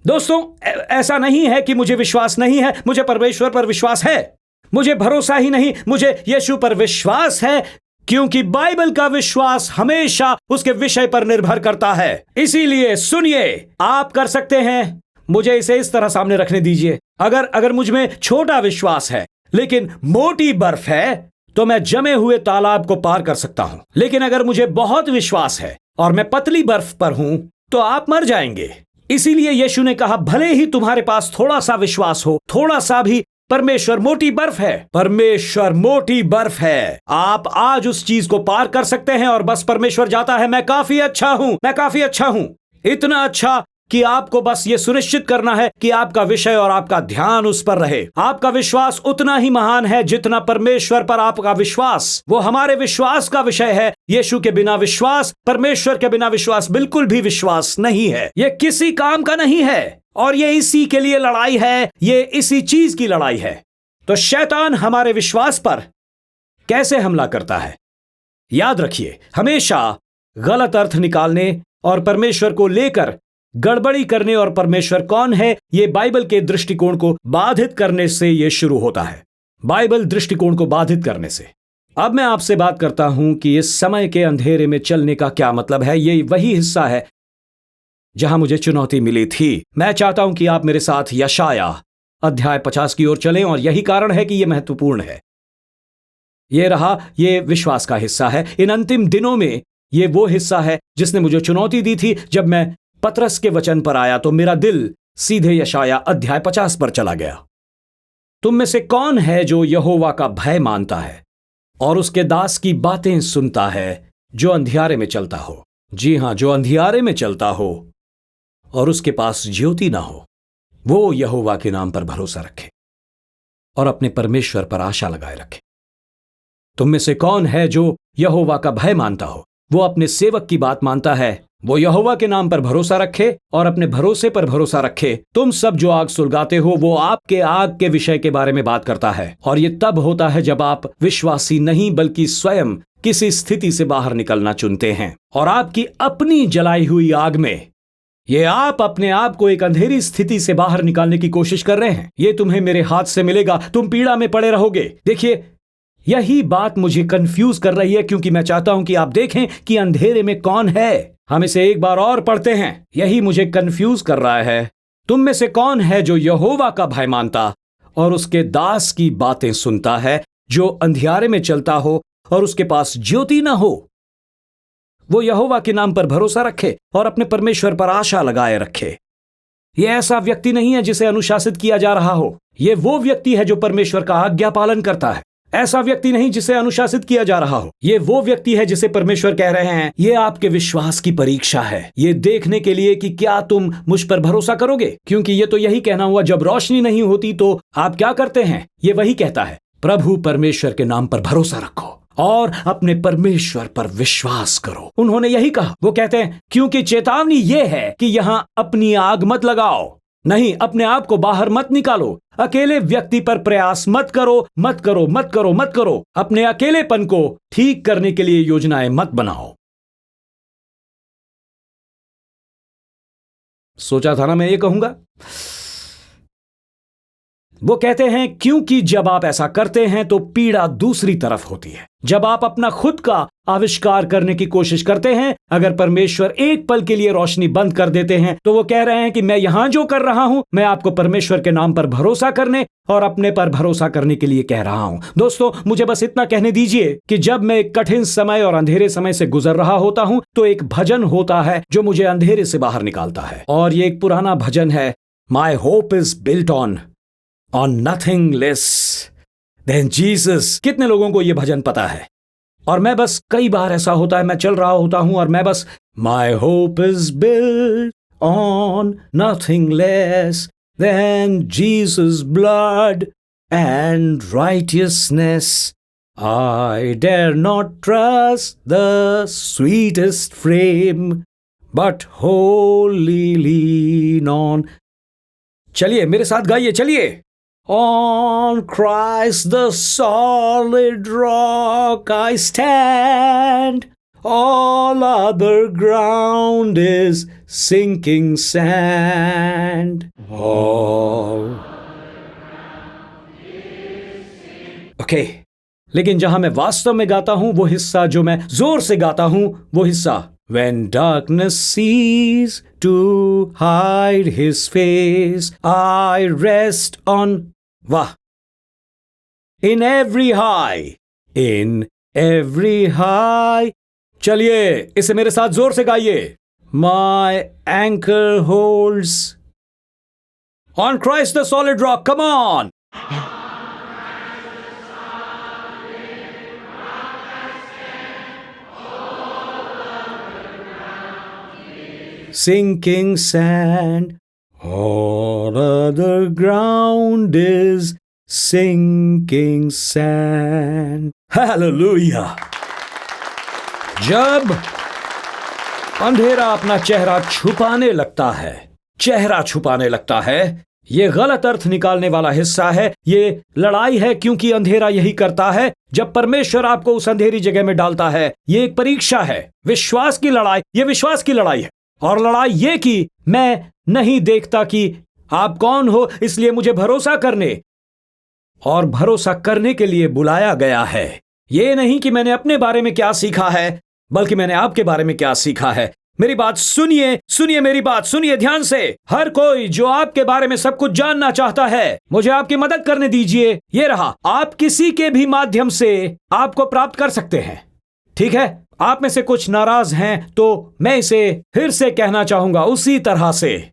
दोस्तों, ऐसा नहीं है कि मुझे विश्वास नहीं है, मुझे परमेश्वर पर विश्वास है, मुझे भरोसा ही नहीं, मुझे यीशु पर विश्वास है, क्योंकि बाइबल का विश्वास हमेशा उसके विषय पर निर्भर करता है। इसीलिए सुनिए, आप कर सकते हैं। मुझे इसे इस तरह सामने रखने दीजिए। अगर मुझ में छोटा विश्वास है लेकिन मोटी बर्फ है, तो मैं जमे हुए तालाब को पार कर सकता हूं। लेकिन अगर मुझे बहुत विश्वास है और मैं पतली बर्फ पर हूं, तो आप मर जाएंगे। इसीलिए यीशु ने कहा, भले ही तुम्हारे पास थोड़ा सा विश्वास हो, थोड़ा सा भी, परमेश्वर मोटी बर्फ है, परमेश्वर मोटी बर्फ है। आप आज उस चीज को पार कर सकते हैं और बस परमेश्वर जाता है, मैं काफी अच्छा हूं, मैं काफी अच्छा हूं, इतना अच्छा कि आपको बस ये सुनिश्चित करना है कि आपका विषय और आपका ध्यान उस पर रहे। आपका विश्वास उतना ही महान है जितना परमेश्वर पर आपका विश्वास। वो हमारे विश्वास का विषय है। यीशु के बिना विश्वास, परमेश्वर के बिना विश्वास बिल्कुल भी विश्वास नहीं है। ये किसी काम का नहीं है और ये इसी के लिए लड़ाई है, ये इसी चीज की लड़ाई है। तो शैतान हमारे विश्वास पर कैसे हमला करता है? याद रखिए, हमेशा गलत अर्थ निकालने और परमेश्वर को लेकर गड़बड़ी करने और परमेश्वर कौन है ये बाइबल के दृष्टिकोण को बाधित करने से यह शुरू होता है। बाइबल दृष्टिकोण को बाधित करने से। अब मैं आपसे बात करता हूं कि इस समय के अंधेरे में चलने का क्या मतलब है। ये वही हिस्सा है जहां मुझे चुनौती मिली थी। मैं चाहता हूं कि आप मेरे साथ यशाया अध्याय 50 की ओर चलें और यही कारण है कि यह महत्वपूर्ण है। यह रहा, यह विश्वास का हिस्सा है। इन अंतिम दिनों में यह वो हिस्सा है जिसने मुझे चुनौती दी थी। जब मैं पतरस के वचन पर आया तो मेरा दिल सीधे यशाया अध्याय 50 पर चला गया। तुम में से कौन है जो यहोवा का भय मानता है और उसके दास की बातें सुनता है, जो अंधियारे में चलता हो? जी हां, जो अंधियारे में चलता हो और उसके पास ज्योति ना हो, वो यहोवा के नाम पर भरोसा रखे और अपने परमेश्वर पर आशा लगाए रखे। तुम में से कौन है जो यहोवा का भय मानता हो? वो अपने सेवक की बात मानता है, वो यहोवा के नाम पर भरोसा रखे और अपने भरोसे पर भरोसा रखे। तुम सब जो आग सुलगाते हो, वो आपके आग के विषय के बारे में बात करता है। और ये तब होता है जब आप विश्वासी नहीं बल्कि स्वयं किसी स्थिति से बाहर निकलना चुनते हैं और आपकी अपनी जलाई हुई आग में ये आप अपने आप को एक अंधेरी स्थिति से बाहर निकालने की कोशिश कर रहे हैं। ये तुम्हें मेरे हाथ से मिलेगा, तुम पीड़ा में पड़े रहोगे। देखिए, यही बात मुझे कंफ्यूज कर रही है क्योंकि मैं चाहता हूं कि आप देखें कि अंधेरे में कौन है। हम इसे एक बार और पढ़ते हैं। यही मुझे कंफ्यूज कर रहा है। तुम में से कौन है जो यहोवा का भय मानता और उसके दास की बातें सुनता है, जो अंधियारे में चलता हो और उसके पास ज्योति ना हो? वो यहोवा के नाम पर भरोसा रखे और अपने परमेश्वर पर आशा लगाए रखे। यह ऐसा व्यक्ति नहीं है जिसे अनुशासित किया जा रहा हो। यह वो व्यक्ति है जो परमेश्वर का आज्ञा पालन करता है। ऐसा व्यक्ति नहीं जिसे अनुशासित किया जा रहा हो। ये वो व्यक्ति है जिसे परमेश्वर कह रहे हैं, ये आपके विश्वास की परीक्षा है, ये देखने के लिए कि क्या तुम मुझ पर भरोसा करोगे। क्योंकि ये तो यही कहना हुआ, जब रोशनी नहीं होती तो आप क्या करते हैं? ये वही कहता है, प्रभु परमेश्वर के नाम पर भरोसा रखो और अपने परमेश्वर पर विश्वास करो। उन्होंने यही कहा। वो कहते हैं, क्योंकि चेतावनी ये है कि यहां अपनी आग मत लगाओ। नहीं, अपने आप को बाहर मत निकालो। अकेले व्यक्ति पर प्रयास मत करो, मत करो, मत करो, मत करो। अपने अकेलेपन को ठीक करने के लिए योजनाएं मत बनाओ। सोचा था ना मैं ये कहूंगा। वो कहते हैं, क्योंकि जब आप ऐसा करते हैं तो पीड़ा दूसरी तरफ होती है। जब आप अपना खुद का आविष्कार करने की कोशिश करते हैं, अगर परमेश्वर एक पल के लिए रोशनी बंद कर देते हैं तो वो कह रहे हैं कि मैं यहां जो कर रहा हूं, मैं आपको परमेश्वर के नाम पर भरोसा करने और अपने पर भरोसा करने के लिए कह रहा हूं। दोस्तों, मुझे बस इतना कहने दीजिए कि जब मैं एक कठिन समय और अंधेरे समय से गुजर रहा होता हूं तो एक भजन होता है जो मुझे अंधेरे से बाहर निकालता है। और ये एक पुराना भजन है, my hope is built on nothing less than Jesus। कितने लोगों को यह भजन पता है? और मैं बस, कई बार ऐसा होता है, मैं चल रहा होता हूं और मैं बस, My hope is built on nothing less than Jesus' blood and righteousness. I dare not trust the sweetest frame, but wholly lean on। चलिए मेरे साथ गाइए, चलिए। On Christ the solid rock I stand, all other ground is sinking sand. Okay, लेकिन जहां मैं वास्तव में गाता हूं, वो हिस्सा जो मैं जोर से गाता हूं, वो हिस्सा, When darkness ceases to hide his face, I rest on, वाह, in every high, चलिए इसे मेरे साथ जोर से गाइए। My anchor holds on Christ the solid rock, come on। sinking sand. All other ground is sinking sand. Hallelujah. जब अंधेरा अपना चेहरा छुपाने लगता है, ये गलत अर्थ निकालने वाला हिस्सा है। ये लड़ाई है, क्योंकि अंधेरा यही करता है जब परमेश्वर आपको उस अंधेरी जगह में डालता है। ये एक परीक्षा है, विश्वास की लड़ाई। ये विश्वास की लड़ाई है, और लड़ाई ये कि मैं नहीं देखता कि आप कौन हो, इसलिए मुझे भरोसा करने के लिए बुलाया गया है। ये नहीं कि मैंने अपने बारे में क्या सीखा है, बल्कि मैंने आपके बारे में क्या सीखा है। मेरी बात सुनिए, मेरी बात सुनिए ध्यान से। हर कोई जो आपके बारे में सब कुछ जानना चाहता है, मुझे आपकी मदद करने दीजिए। ये रहा, आप किसी के भी माध्यम से आपको प्राप्त कर सकते हैं। ठीक है, आप में से कुछ नाराज हैं, तो मैं इसे फिर से कहना चाहूंगा उसी तरह से।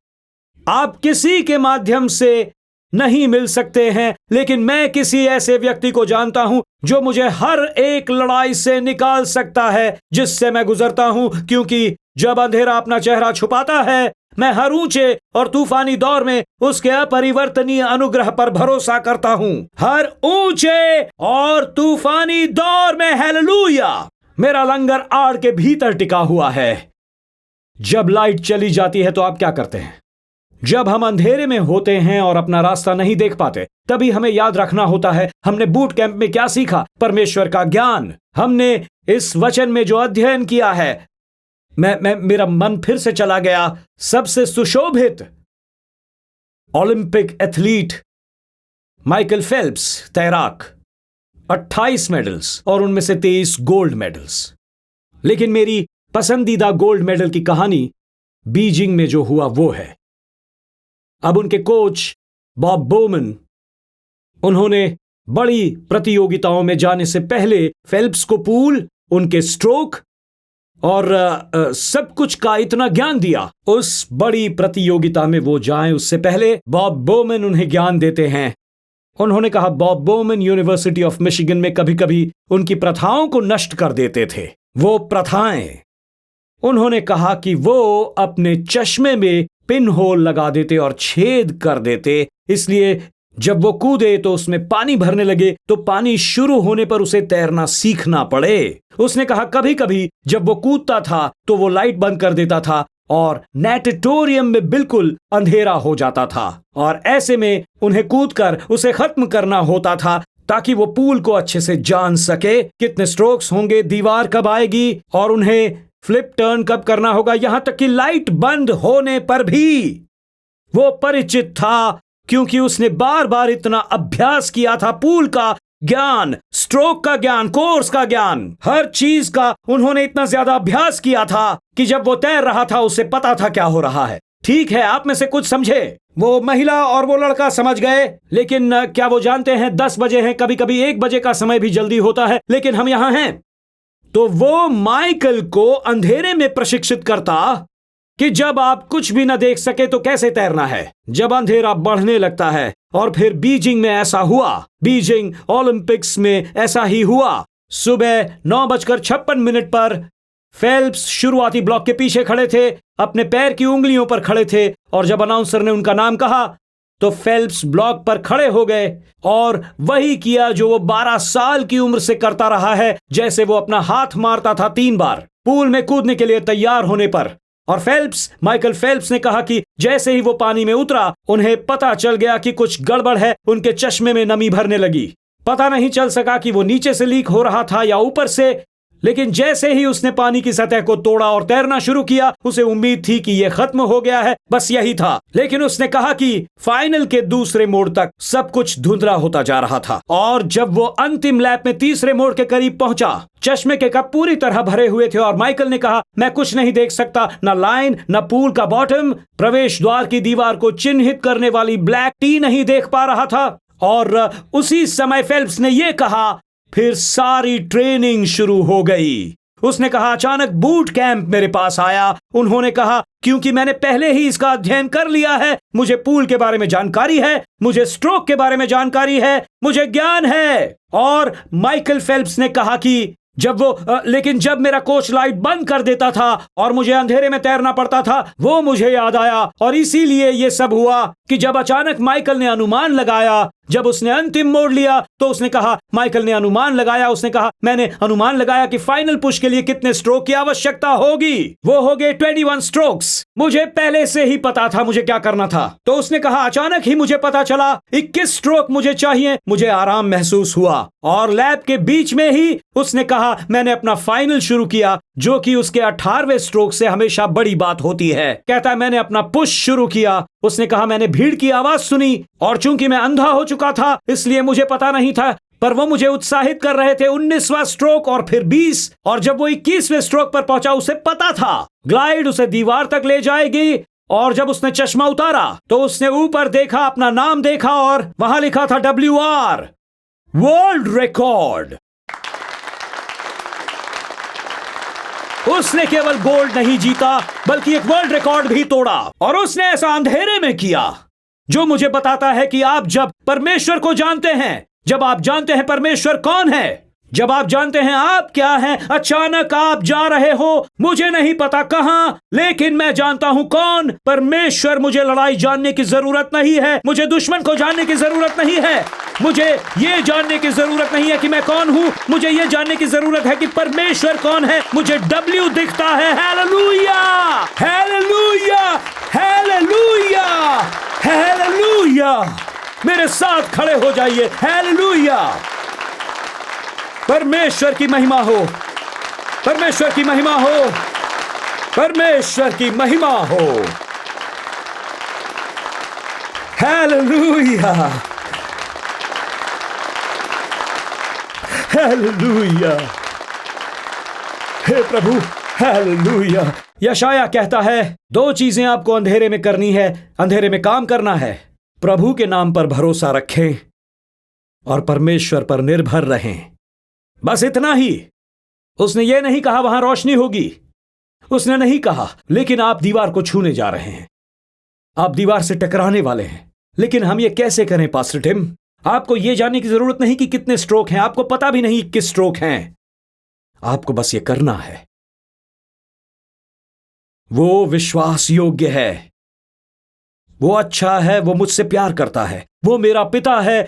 आप किसी के माध्यम से नहीं मिल सकते हैं, लेकिन मैं किसी ऐसे व्यक्ति को जानता हूं जो मुझे हर एक लड़ाई से निकाल सकता है जिससे मैं गुजरता हूं, क्योंकि जब अंधेरा अपना चेहरा छुपाता है, मैं हर ऊंचे और तूफानी दौर में उसके अपरिवर्तनीय अनुग्रह पर भरोसा करता हूं। हर ऊंचे और तूफानी दौर में, हालेलुया, मेरा लंगर आड़ के भीतर टिका हुआ है। जब लाइट चली जाती है तो आप क्या करते हैं? जब हम अंधेरे में होते हैं और अपना रास्ता नहीं देख पाते, तभी हमें याद रखना होता है हमने बूट कैंप में क्या सीखा। परमेश्वर का ज्ञान। हमने इस वचन में जो अध्ययन किया है, मेरा मन फिर से चला गया। सबसे सुशोभित ओलंपिक एथलीट माइकल फेल्प्स, तैराक, 28 मेडल्स और उनमें से 23 गोल्ड मेडल्स। लेकिन मेरी पसंदीदा गोल्ड मेडल की कहानी बीजिंग में जो हुआ वो है। अब उनके कोच बॉब बोमन, उन्होंने बड़ी प्रतियोगिताओं में जाने से पहले फेल्प्स को पूल, उनके स्ट्रोक और सब कुछ का इतना ज्ञान दिया। उस बड़ी प्रतियोगिता में वो जाएं उससे पहले बॉब बोमन उन्हें ज्ञान देते हैं। उन्होंने कहा Bob Bowman University of Michigan में कभी कभी उनकी प्रथाओं को नष्ट कर देते थे। वो प्रथाएं, उन्होंने कहा कि वो अपने चश्मे में पिन होल लगा देते और छेद कर देते, इसलिए जब वो कूदे तो उसमें पानी भरने लगे तो पानी शुरू होने पर उसे तैरना सीखना पड़े। उसने कहा कभी कभी जब वो कूदता था तो वो लाइट बंद कर देता था और नेटेटोरियम में बिल्कुल अंधेरा हो जाता था, और ऐसे में उन्हें कूदकर उसे खत्म करना होता था ताकि वो पूल को अच्छे से जान सके, कितने स्ट्रोक्स होंगे, दीवार कब आएगी और उन्हें फ्लिप टर्न कब करना होगा। यहां तक कि लाइट बंद होने पर भी वो परिचित था, क्योंकि उसने बार बार इतना अभ्यास किया था। पूल का ज्ञान, स्ट्रोक का ज्ञान, कोर्स का ज्ञान, हर चीज का उन्होंने इतना ज्यादा अभ्यास किया था कि जब वो तैर रहा था उसे पता था क्या हो रहा है। ठीक है, आप में से कुछ समझे, वो महिला और वो लड़का समझ गए, लेकिन क्या वो जानते हैं 10 बजे हैं, कभी कभी 1 बजे का समय भी जल्दी होता है, लेकिन हम यहां हैं। तो वो माइकल को अंधेरे में प्रशिक्षित करता कि जब आप कुछ भी न देख सके तो कैसे तैरना है, जब अंधेरा बढ़ने लगता है। और फिर बीजिंग में ऐसा हुआ, बीजिंग ओलंपिक्स में ऐसा ही हुआ। सुबह 9:56 पर फेल्प्स शुरुआती ब्लॉक के पीछे खड़े थे, अपने पैर की उंगलियों पर खड़े थे, और जब अनाउंसर ने उनका नाम कहा तो फेल्प्स ब्लॉक पर खड़े हो गए और वही किया जो वो 12 साल की उम्र से करता रहा है। जैसे वो अपना हाथ मारता था 3 बार पूल में कूदने के लिए तैयार होने पर। और माइकल फेल्प्स ने कहा कि जैसे ही वो पानी में उतरा, उन्हें पता चल गया कि कुछ गड़बड़ है। उनके चश्मे में नमी भरने लगी। पता नहीं चल सका कि वो नीचे से लीक हो रहा था या ऊपर से, लेकिन जैसे ही उसने पानी की सतह को तोड़ा और तैरना शुरू किया, उसे उम्मीद थी कि यह खत्म हो गया है, बस यही था। लेकिन उसने कहा कि फाइनल के दूसरे मोड़ तक सब कुछ धुंधला होता जा रहा था, और जब वो अंतिम लैप में तीसरे मोड़ के करीब पहुंचा, चश्मे के कप पूरी तरह भरे हुए थे और माइकल ने कहा, मैं कुछ नहीं देख सकता, न लाइन, न पूल का बॉटम, प्रवेश द्वार की दीवार को चिन्हित करने वाली ब्लैक टी नहीं देख पा रहा था। और उसी समय फेल्प्स ने यह कहा, फिर सारी ट्रेनिंग शुरू हो गई। उसने कहा, अचानक बूट कैंप मेरे पास आया। उन्होंने कहा, क्योंकि मैंने पहले ही इसका अध्ययन कर लिया है, मुझे पूल के बारे में जानकारी है, मुझे स्ट्रोक के बारे में जानकारी है, मुझे ज्ञान है। और माइकल फेल्प्स ने कहा कि लेकिन जब मेरा कोच लाइट बंद कर देता था और मुझे अंधेरे में तैरना पड़ता था, वो मुझे याद आया। और इसीलिए ये सब हुआ कि जब अचानक माइकल ने अनुमान लगाया, जब उसने अंतिम मोड़ लिया, तो उसने कहा, माइकल ने अनुमान लगाया, उसने कहा, मैंने अनुमान लगाया कि फाइनल पुश के लिए कितने स्ट्रोक की आवश्यकता होगी। वो हो गए 21 स्ट्रोक्स। मुझे पहले से ही पता था मुझे क्या करना था। तो उसने कहा, अचानक ही मुझे पता चला 21 स्ट्रोक मुझे चाहिए। मुझे आराम महसूस हुआ और लैप के बीच में ही उसने कहा, मैंने अपना फाइनल शुरू किया, जो कि उसके 18वें स्ट्रोक से हमेशा बड़ी बात होती है। कहता है, मैंने अपना पुश शुरू किया। उसने कहा, मैंने भीड़ की आवाज सुनी और चूंकि मैं अंधा हो चुका था इसलिए मुझे पता नहीं था, पर वो मुझे उत्साहित कर रहे थे। 19वां स्ट्रोक और फिर 20, और जब वो 21वें स्ट्रोक पर पहुंचा, उसे पता था ग्लाइड उसे दीवार तक ले जाएगी। और जब उसने चश्मा उतारा तो उसने ऊपर देखा, अपना नाम देखा और वहां लिखा था WR, वर्ल्ड रिकॉर्ड। उसने केवल गोल्ड नहीं जीता बल्कि एक वर्ल्ड रिकॉर्ड भी तोड़ा, और उसने ऐसा अंधेरे में किया, जो मुझे बताता है कि आप जब परमेश्वर को जानते हैं, जब आप जानते हैं परमेश्वर कौन है, जब आप जानते हैं आप क्या हैं, अचानक आप जा रहे हो, मुझे नहीं पता कहां, लेकिन मैं जानता हूं कौन परमेश्वर। मुझे लड़ाई जानने की जरूरत नहीं है, मुझे दुश्मन को जानने की जरूरत नहीं है, मुझे ये जानने की जरूरत नहीं है कि मैं कौन हूं, मुझे ये जानने की जरूरत है कि परमेश्वर कौन है। मुझे W दिखता है। Hallelujah, hallelujah, hallelujah, hallelujah. मेरे साथ खड़े हो जाइए। हालेलुया। परमेश्वर की महिमा हो, परमेश्वर की महिमा हो, परमेश्वर की महिमा हो। Hallelujah, hallelujah. हे प्रभु, हालेलुया। यशाया कहता है, 2 चीजें आपको अंधेरे में करनी है, अंधेरे में काम करना है। प्रभु के नाम पर भरोसा रखें और परमेश्वर पर निर्भर रहें। बस इतना ही। उसने ये नहीं कहा वहां रोशनी होगी, उसने नहीं कहा, लेकिन आप दीवार को छूने जा रहे हैं, आप दीवार से टकराने वाले हैं। लेकिन हम ये कैसे करें पास्टर टिम? आपको यह जानने की जरूरत नहीं कि कितने स्ट्रोक हैं, आपको पता भी नहीं किस स्ट्रोक हैं, आपको बस ये करना है। वो विश्वास योग्य है, वो अच्छा है, वो मुझसे प्यार करता है, वो मेरा पिता है।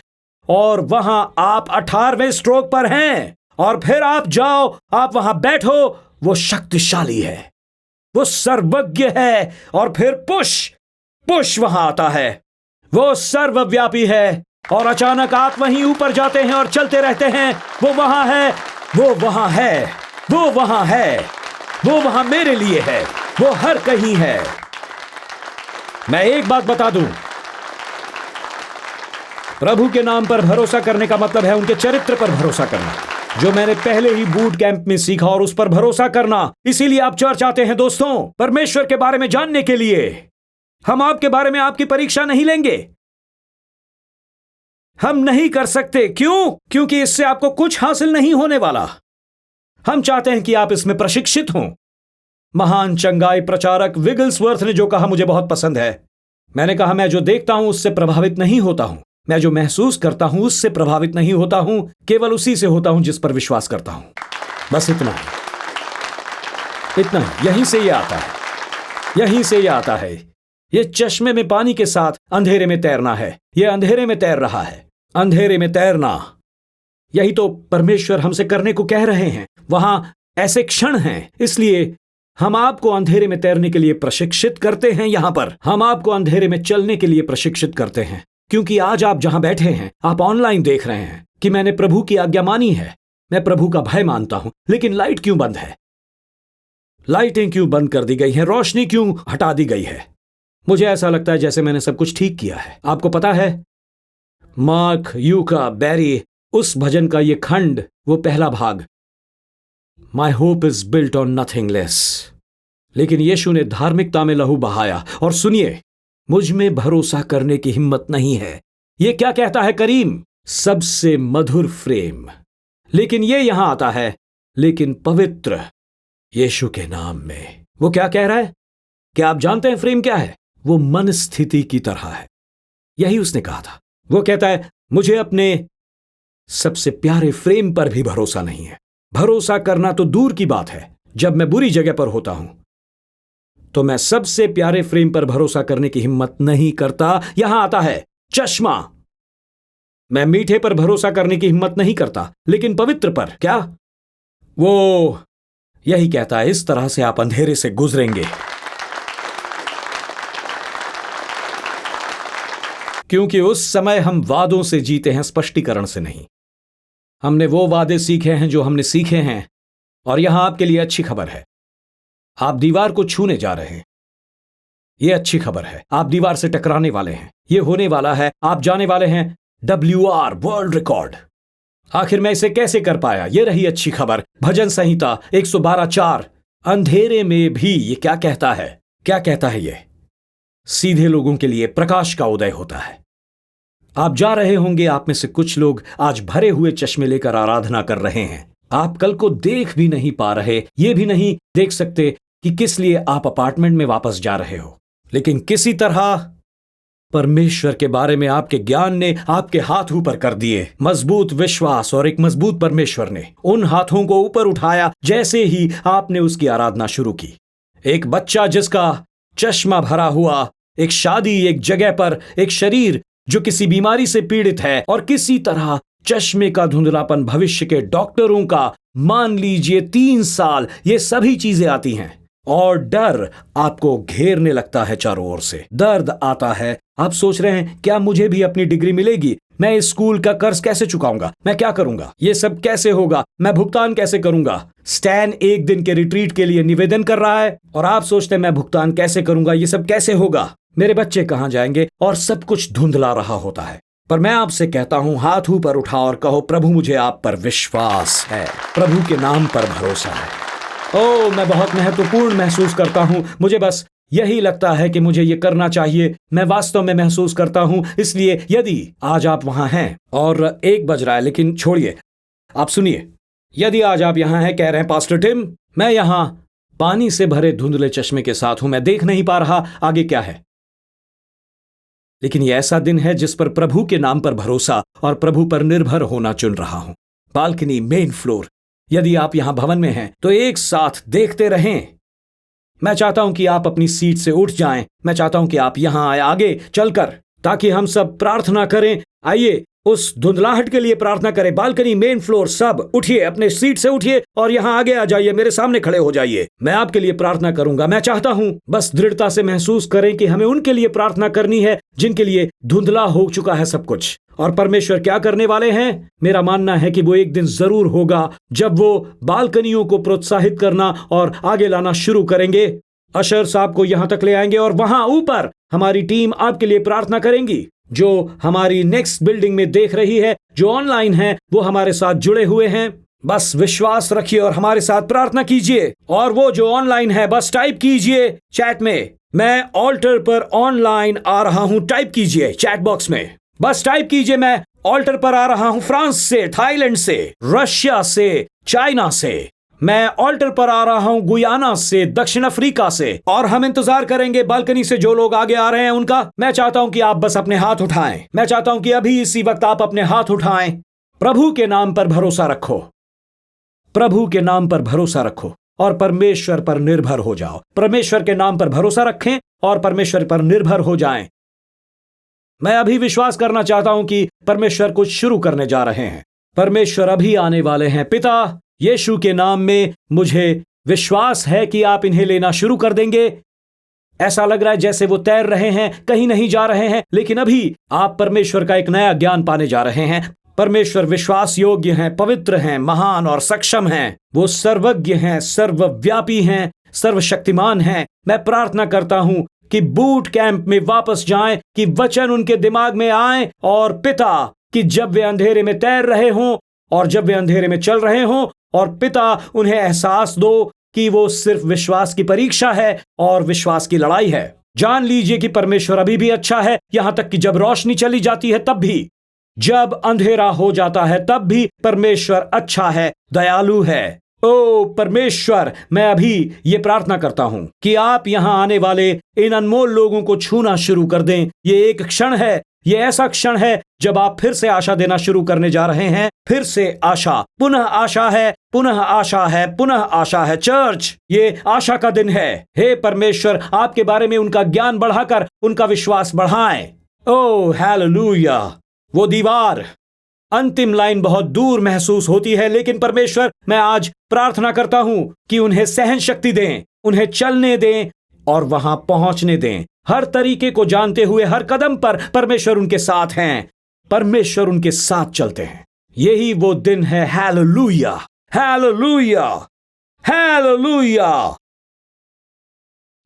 और वहां आप 18वें स्ट्रोक पर हैं, और फिर आप जाओ, आप वहां बैठो। वो शक्तिशाली है, वो सर्वज्ञ है। और फिर पुश वहां आता है, वो सर्वव्यापी है। और अचानक आप वहीं ऊपर जाते हैं और चलते रहते हैं। वो वहां है, वो वहां है, वो वहां है, वो वहां मेरे लिए है, वो हर कहीं है। मैं एक बात बता दूं, प्रभु के नाम पर भरोसा करने का मतलब है उनके चरित्र पर भरोसा करना, जो मैंने पहले ही बूट कैंप में सीखा, और उस पर भरोसा करना। इसीलिए आप चर्च आते हैं दोस्तों, परमेश्वर के बारे में जानने के लिए। हम आपके बारे में आपकी परीक्षा नहीं लेंगे, हम नहीं कर सकते। क्यों? क्योंकि इससे आपको कुछ हासिल नहीं होने वाला। हम चाहते हैं कि आप इसमें प्रशिक्षित हों। महान चंगाई प्रचारक विगल्सवर्थ ने जो कहा मुझे बहुत पसंद है। मैंने कहा, मैं जो देखता हूं उससे प्रभावित नहीं होता हूं, मैं जो महसूस करता हूं उससे प्रभावित नहीं होता हूं, केवल उसी से होता हूं जिस पर विश्वास करता हूं। बस इतना ही, इतना ही। यहीं से ये आता है, यहीं से ये आता है। ये चश्मे में पानी के साथ अंधेरे में तैरना है। ये अंधेरे में तैर रहा है, अंधेरे में तैरना। यही तो परमेश्वर हमसे करने को कह रहे हैं। वहां ऐसे क्षण हैं, इसलिए हम आपको अंधेरे में तैरने के लिए प्रशिक्षित करते हैं। यहां पर हम आपको अंधेरे में चलने के लिए प्रशिक्षित करते हैं, क्योंकि आज आप जहां बैठे हैं, आप ऑनलाइन देख रहे हैं कि मैंने प्रभु की आज्ञा मानी है, मैं प्रभु का भय मानता हूं। लेकिन लाइट क्यों बंद है? लाइटें क्यों बंद कर दी गई हैं? रोशनी क्यों हटा दी गई है? मुझे ऐसा लगता है जैसे मैंने सब कुछ ठीक किया है। आपको पता है, मार्क यूका बैरी, उस भजन का ये खंड, वो पहला भाग, my hope is built on nothing less. लेकिन यीशु ने धार्मिकता में लहू बहाया। और सुनिए, मुझ में भरोसा करने की हिम्मत नहीं है। ये क्या कहता है करीम? सबसे मधुर फ्रेम। लेकिन ये यहां आता है, लेकिन पवित्र यीशु के नाम में। वो क्या कह रहा है? क्या आप जानते हैं फ्रेम क्या है? वो मन स्थिति की तरह है। यही उसने कहा था। वो कहता है, मुझे अपने सबसे प्यारे फ्रेम पर भी भरोसा नहीं है, भरोसा करना तो दूर की बात है, जब मैं बुरी जगह पर होता हूं तो मैं सबसे प्यारे फ्रेम पर भरोसा करने की हिम्मत नहीं करता। यहां आता है चश्मा। मैं मीठे पर भरोसा करने की हिम्मत नहीं करता, लेकिन पवित्र पर क्या? वो यही कहता है, इस तरह से आप अंधेरे से गुजरेंगे। क्योंकि उस समय हम वादों से जीते हैं, स्पष्टीकरण से नहीं। हमने वो वादे सीखे हैं जो हमने सीखे हैं। और यहां आपके लिए अच्छी खबर है, आप दीवार को छूने जा रहे हैं। यह अच्छी खबर है, आप दीवार से टकराने वाले हैं। यह होने वाला है, आप जाने वाले हैं WR वर्ल्ड रिकॉर्ड। आखिर मैं इसे कैसे कर पाया? यह रही अच्छी खबर। भजन संहिता 112:4, अंधेरे में भी ये क्या कहता है? क्या कहता है यह? सीधे लोगों के लिए प्रकाश का उदय होता है। आप जा रहे होंगे, आप में से कुछ लोग आज भरे हुए चश्मे लेकर आराधना कर रहे हैं। आप कल को देख भी नहीं पा रहे, ये भी नहीं देख सकते कि किस लिए आप अपार्टमेंट में वापस जा रहे हो, लेकिन किसी तरह परमेश्वर के बारे में आपके ज्ञान ने आपके हाथ ऊपर कर दिए। मजबूत विश्वास और एक मजबूत परमेश्वर ने उन हाथों को ऊपर उठाया जैसे ही आपने उसकी आराधना शुरू की। एक बच्चा जिसका चश्मा भरा हुआ, एक शादी, एक जगह पर, एक शरीर जो किसी बीमारी से पीड़ित है, और किसी तरह चश्मे का धुंधलापन भविष्य के डॉक्टरों का, मान लीजिए 3 साल, ये सभी चीजें आती हैं और डर आपको घेरने लगता है चारों ओर से। दर्द आता है, आप सोच रहे हैं क्या मुझे भी अपनी डिग्री मिलेगी? मैं इस स्कूल का कर्ज कैसे चुकाऊंगा? मैं क्या करूंगा? ये सब कैसे होगा? मैं भुगतान कैसे करूंगा? स्टैन 1 दिन के रिट्रीट के लिए निवेदन कर रहा है और आप सोचते हैं मैं भुगतान कैसे करूंगा? ये सब कैसे होगा? मेरे बच्चे कहां जाएंगे? और सब कुछ धुंधला रहा होता है। पर मैं आपसे कहता हूं, हाथ ऊपर उठाओ और कहो, प्रभु मुझे आप पर विश्वास है, प्रभु के नाम पर भरोसा है। ओह, मैं बहुत महत्वपूर्ण महसूस करता हूं, मुझे बस यही लगता है कि मुझे ये करना चाहिए, मैं वास्तव में महसूस करता हूं। इसलिए यदि आज आप वहां हैं और 1 बज रहा है, लेकिन छोड़िए, आप सुनिए, यदि आज आप यहां हैं, कह रहे हैं पास्टर टिम, मैं यहां पानी से भरे धुंधले चश्मे के साथ हूं, मैं देख नहीं पा रहा आगे क्या है, लेकिन यह ऐसा दिन है जिस पर प्रभु के नाम पर भरोसा और प्रभु पर निर्भर होना चुन रहा हूं। बालकनी, मेन फ्लोर, यदि आप यहां भवन में हैं तो एक साथ देखते रहें। मैं चाहता हूं कि आप अपनी सीट से उठ जाएं। मैं चाहता हूं कि आप यहां आए आगे चलकर, ताकि हम सब प्रार्थना करें। आइए उस धुंधलाहट के लिए प्रार्थना करें। बालकनी, मेन फ्लोर, सब उठिए, अपने सीट से उठिए और यहां आगे आ जाइए, मेरे सामने खड़े हो जाइए। मैं आपके लिए प्रार्थना करूंगा। मैं चाहता हूं बस दृढ़ता से महसूस करें कि हमें उनके लिए प्रार्थना करनी है जिनके लिए धुंधला हो चुका है सब कुछ। और परमेश्वर क्या करने वाले हैं? मेरा मानना है कि वो एक दिन जरूर होगा जब वो बालकनियों को प्रोत्साहित करना और आगे लाना शुरू करेंगे। अशर साहब को यहां तक ले आएंगे और वहां ऊपर हमारी टीम आपके लिए प्रार्थना करेंगी। जो हमारी नेक्स्ट बिल्डिंग में देख रही है, जो ऑनलाइन है, वो हमारे साथ जुड़े हुए हैं। बस विश्वास रखिए और हमारे साथ प्रार्थना कीजिए। और वो जो ऑनलाइन है, बस टाइप कीजिए चैट में, मैं ऑल्टर पर ऑनलाइन आ रहा हूं। टाइप कीजिए चैट बॉक्स में, बस टाइप कीजिए, मैं ऑल्टर पर आ रहा हूं, फ्रांस से, थाईलैंड से, रशिया से, चाइना से। मैं ऑल्टर पर आ रहा हूं गुयाना से, दक्षिण अफ्रीका से। और हम इंतजार करेंगे बालकनी से जो लोग आगे आ रहे हैं उनका। मैं चाहता हूं कि आप बस अपने हाथ उठाएं। मैं चाहता हूं कि अभी इसी वक्त आप अपने हाथ उठाएं। प्रभु के नाम पर भरोसा रखो, प्रभु के नाम पर भरोसा रखो और परमेश्वर पर निर्भर हो जाओ। परमेश्वर के नाम पर भरोसा रखें और परमेश्वर पर निर्भर हो जाएं। मैं अभी विश्वास करना चाहता हूं कि परमेश्वर कुछ शुरू करने जा रहे हैं। परमेश्वर अभी आने वाले हैं। पिता, यीशु के नाम में मुझे विश्वास है कि आप इन्हें लेना शुरू कर देंगे। ऐसा लग रहा है जैसे वो तैर रहे हैं, कहीं नहीं जा रहे हैं, लेकिन अभी आप परमेश्वर का एक नया ज्ञान पाने जा रहे हैं। परमेश्वर विश्वास योग्य हैं, पवित्र हैं, महान और सक्षम हैं। वो सर्वज्ञ हैं, सर्वव्यापी हैं, सर्वशक्तिमान हैं। मैं प्रार्थना करता हूं कि बूट कैंप में वापस जाएं, कि वचन उनके दिमाग में आए। और पिता, कि जब वे अंधेरे में तैर रहे हों और जब वे अंधेरे में चल रहे हों, और पिता उन्हें एहसास दो कि वो सिर्फ विश्वास की परीक्षा है और विश्वास की लड़ाई है। जान लीजिए कि परमेश्वर अभी भी अच्छा है, यहां तक कि जब रोशनी चली जाती है तब भी, जब अंधेरा हो जाता है तब भी परमेश्वर अच्छा है, दयालु है। ओ परमेश्वर, मैं अभी ये प्रार्थना करता हूं कि आप यहां आने वाले इन अनमोल लोगों को छूना शुरू कर दें। ये एक क्षण है, ये ऐसा क्षण है जब आप फिर से आशा देना शुरू करने जा रहे हैं, फिर से आशा, पुनः आशा है, पुनः आशा है, पुनः आशा है। चर्च, ये आशा का दिन है। हे परमेश्वर, आपके बारे में उनका ज्ञान बढ़ाकर उनका विश्वास बढ़ाएं। Oh hallelujah. वो दीवार, अंतिम लाइन बहुत दूर महसूस होती है, लेकिन परमेश्वर, मैं आज प्रार्थना करता हूं कि उन्हें सहन शक्ति दें, उन्हें चलने दें और वहां पहुंचने दें। हर तरीके को जानते हुए हर कदम पर परमेश्वर उनके साथ हैं, परमेश्वर उनके साथ चलते हैं। यही वो दिन है। Hallelujah, hallelujah, hallelujah.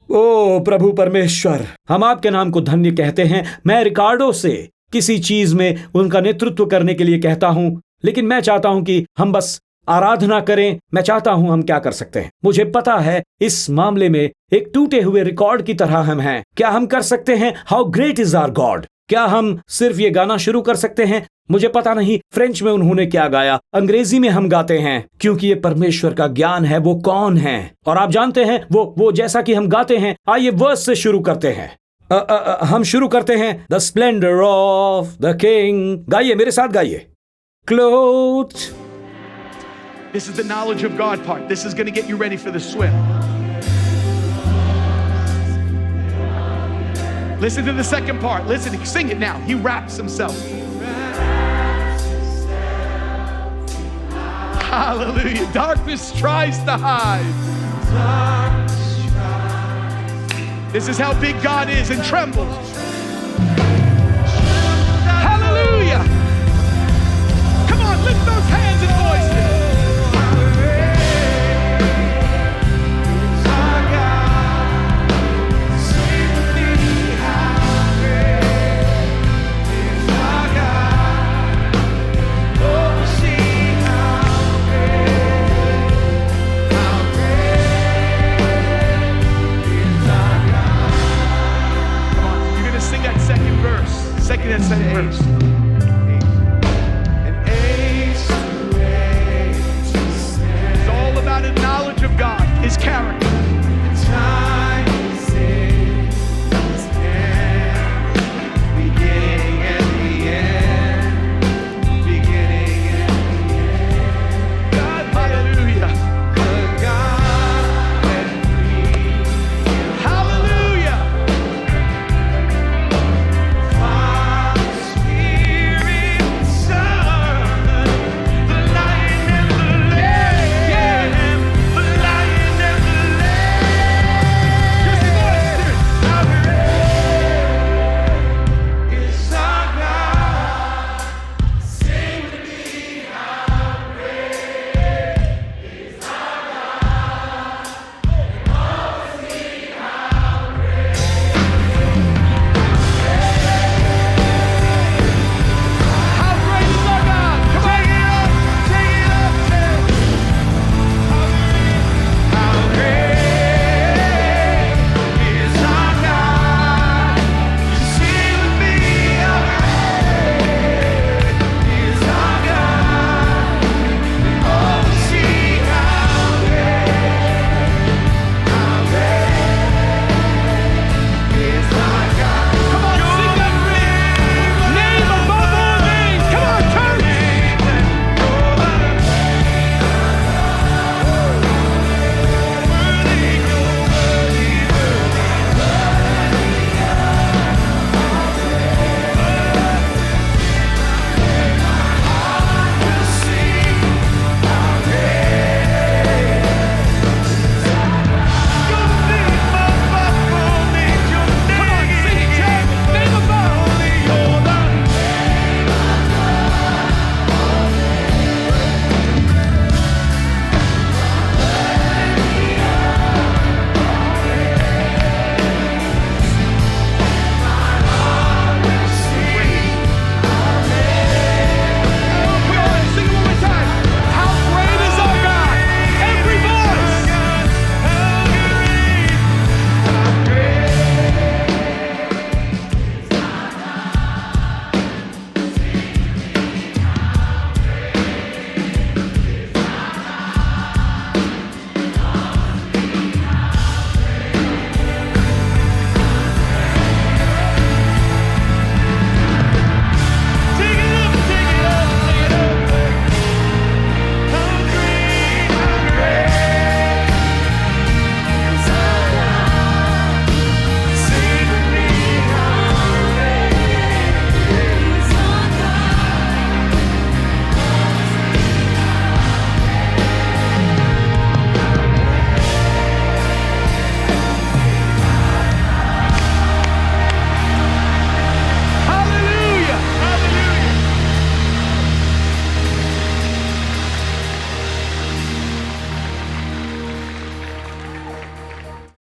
ओ प्रभु परमेश्वर, हम आपके नाम को धन्य कहते हैं। मैं रिकार्डो से किसी चीज में उनका नेतृत्व करने के लिए कहता हूं, लेकिन मैं चाहता हूं कि हम बस आराधना करें। मैं चाहता हूं हम क्या कर सकते हैं। मुझे पता है इस मामले में एक टूटे हुए रिकॉर्ड की तरह हम हैं। क्या हम कर सकते हैं how great is our God? क्या हम सिर्फ ये गाना शुरू कर सकते हैं? मुझे पता नहीं फ्रेंच में उन्होंने क्या गाया, अंग्रेजी में हम गाते हैं, क्योंकि ये परमेश्वर का ज्ञान है। वो कौन है और आप जानते हैं वो जैसा कि हम गाते हैं। आइए वर्स से शुरू करते हैं। हम शुरू करते हैं the splendour of the king. गाइए, मेरे साथ गाइए। Clothed, This is the knowledge of God part. This is going to get you ready for the swim. Listen to the second part. Listen, sing it now. He wraps himself. Hallelujah. Darkness tries to hide. This is how big God is and trembles. Hallelujah. Come on, lift those hands and voices.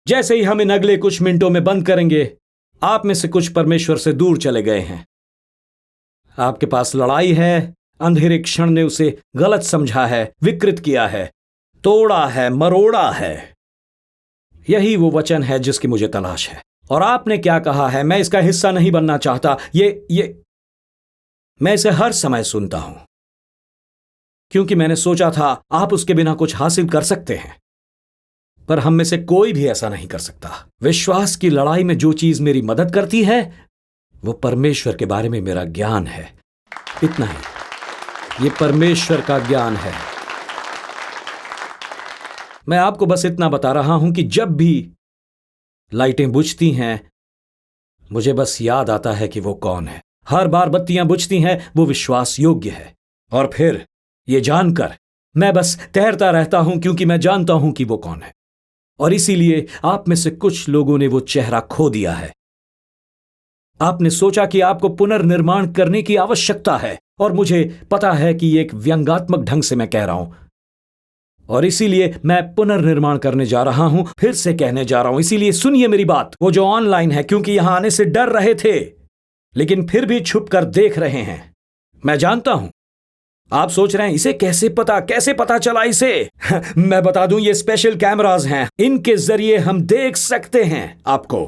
जैसे ही हम इन अगले कुछ मिनटों में बंद करेंगे, आप में से कुछ परमेश्वर से दूर चले गए हैं। आपके पास लड़ाई है, अंधेरे क्षण ने उसे गलत समझा है, विकृत किया है, तोड़ा है, मरोड़ा है। यही वो वचन है जिसकी मुझे तलाश है। और आपने क्या कहा है, मैं इसका हिस्सा नहीं बनना चाहता। मैं इसे हर समय सुनता हूं, क्योंकि मैंने सोचा था आप उसके बिना कुछ हासिल कर सकते हैं, पर हम में से कोई भी ऐसा नहीं कर सकता। विश्वास की लड़ाई में जो चीज मेरी मदद करती है वो परमेश्वर के बारे में मेरा ज्ञान है। इतना ही, ये परमेश्वर का ज्ञान है। मैं आपको बस इतना बता रहा हूं कि जब भी लाइटें बुझती हैं, मुझे बस याद आता है कि वो कौन है। हर बार बत्तियां बुझती हैं, वो विश्वास योग्य है। और फिर ये जानकर मैं बस तैरता रहता हूं, क्योंकि मैं जानता हूं कि वो कौन है। और इसीलिए आप में से कुछ लोगों ने वो चेहरा खो दिया है। आपने सोचा कि आपको पुनर्निर्माण करने की आवश्यकता है, और मुझे पता है कि ये एक व्यंग्यात्मक ढंग से मैं कह रहा हूं, और इसीलिए मैं पुनर्निर्माण करने जा रहा हूं, फिर से कहने जा रहा हूं। इसीलिए सुनिए मेरी बात। वो जो ऑनलाइन है, क्योंकि यहां आने से डर रहे थे, लेकिन फिर भी छुप कर देख रहे हैं, मैं जानता हूं। आप सोच रहे हैं इसे कैसे पता चला इसे? मैं बता दूं, ये स्पेशल कैमरास हैं, इनके जरिए हम देख सकते हैं आपको।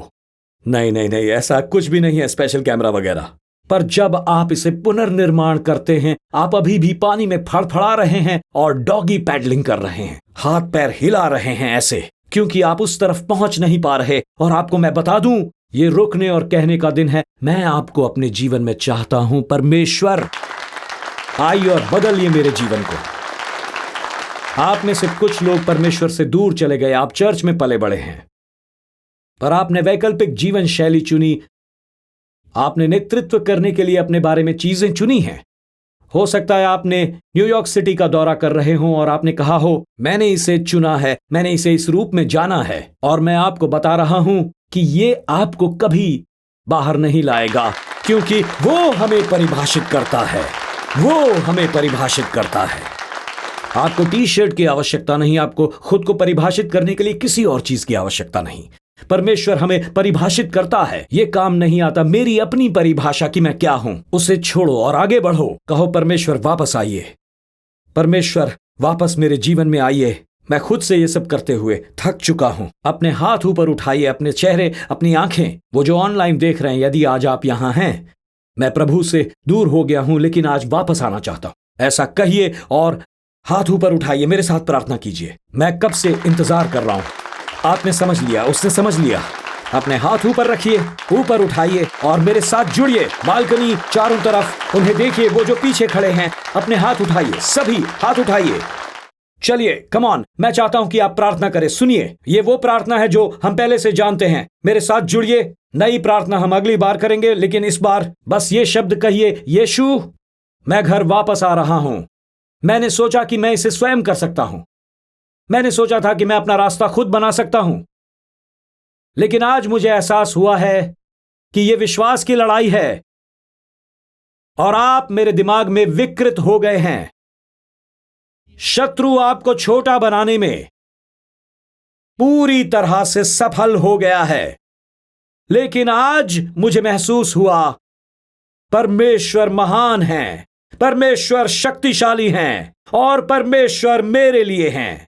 नहीं, ऐसा कुछ भी नहीं है, स्पेशल कैमरा वगैरह। पर जब आप इसे पुनर्निर्माण करते हैं, आप अभी भी पानी में फड़फड़ा रहे हैं और डॉगी पैडलिंग कर रहे हैं, हाथ पैर हिला रहे हैं ऐसे, क्योंकि आप उस तरफ पहुंच नहीं पा रहे। और आपको मैं बता दूं, ये रुकने और कहने का दिन है। मैं आपको अपने जीवन में चाहता हूं। परमेश्वर, आइए और बदलिए मेरे जीवन को। आप में से कुछ लोग परमेश्वर से दूर चले गए। आप चर्च में पले बड़े हैं, पर आपने वैकल्पिक जीवन शैली चुनी। आपने नेतृत्व करने के लिए अपने बारे में चीजें चुनी हैं। हो सकता है आपने न्यूयॉर्क सिटी का दौरा कर रहे हो और आपने कहा हो, मैंने इसे चुना है, मैंने इसे इस रूप में जाना है। और मैं आपको बता रहा हूं कि ये आपको कभी बाहर नहीं लाएगा, क्योंकि वो हमें परिभाषित करता है। वो हमें परिभाषित करता है। आपको टी शर्ट की आवश्यकता नहीं, आपको खुद को परिभाषित करने के लिए किसी और चीज की आवश्यकता नहीं। परमेश्वर हमें परिभाषित करता है। ये काम नहीं आता मेरी अपनी परिभाषा की मैं क्या हूं, उसे छोड़ो और आगे बढ़ो। कहो, परमेश्वर वापस आइए, परमेश्वर वापस मेरे जीवन में आइए। मैं खुद से ये सब करते हुए थक चुका हूं। अपने हाथ ऊपर उठाइए, अपने चेहरे, अपनी आंखें। वो जो ऑनलाइन देख रहे हैं, यदि आज आप यहां हैं, मैं प्रभु से दूर हो गया हूं, लेकिन आज वापस आना चाहता हूं, ऐसा कहिए और हाथ ऊपर उठाइए, मेरे साथ प्रार्थना कीजिए। मैं कब से इंतजार कर रहा हूं। आपने समझ लिया, उसने समझ लिया। अपने हाथ ऊपर रखिए, ऊपर उठाइए और मेरे साथ जुड़िए। बालकनी चारों तरफ, उन्हें देखिए, वो जो पीछे खड़े हैं, अपने हाथ उठाइए, सभी हाथ उठाइए। चलिए, कम ऑन, मैं चाहता हूं कि आप प्रार्थना करें। सुनिए, ये वो प्रार्थना है जो हम पहले से जानते हैं। मेरे साथ जुड़िए। नई प्रार्थना हम अगली बार करेंगे, लेकिन इस बार बस ये शब्द कहिए, यीशु, मैं घर वापस आ रहा हूं। मैंने सोचा कि मैं इसे स्वयं कर सकता हूं। मैंने सोचा था कि मैं अपना रास्ता खुद बना सकता हूं, लेकिन आज मुझे एहसास हुआ है कि यह विश्वास की लड़ाई है और आप मेरे दिमाग में विकृत हो गए हैं। शत्रु आपको छोटा बनाने में पूरी तरह से सफल हो गया है, लेकिन आज मुझे महसूस हुआ परमेश्वर महान है, परमेश्वर शक्तिशाली हैं और परमेश्वर मेरे लिए हैं।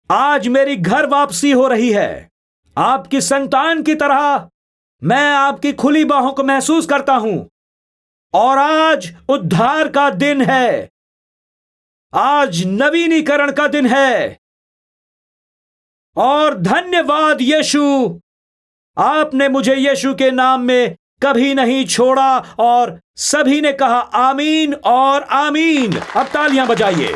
आज मेरी घर वापसी हो रही है। आपकी संतान की तरह मैं आपकी खुली बाहों को महसूस करता हूं और आज उद्धार का दिन है। आज नवीनीकरण का दिन है और धन्यवाद यीशु, आपने मुझे यीशु के नाम में कभी नहीं छोड़ा। और सभी ने कहा आमीन और आमीन। अब तालियां बजाइए।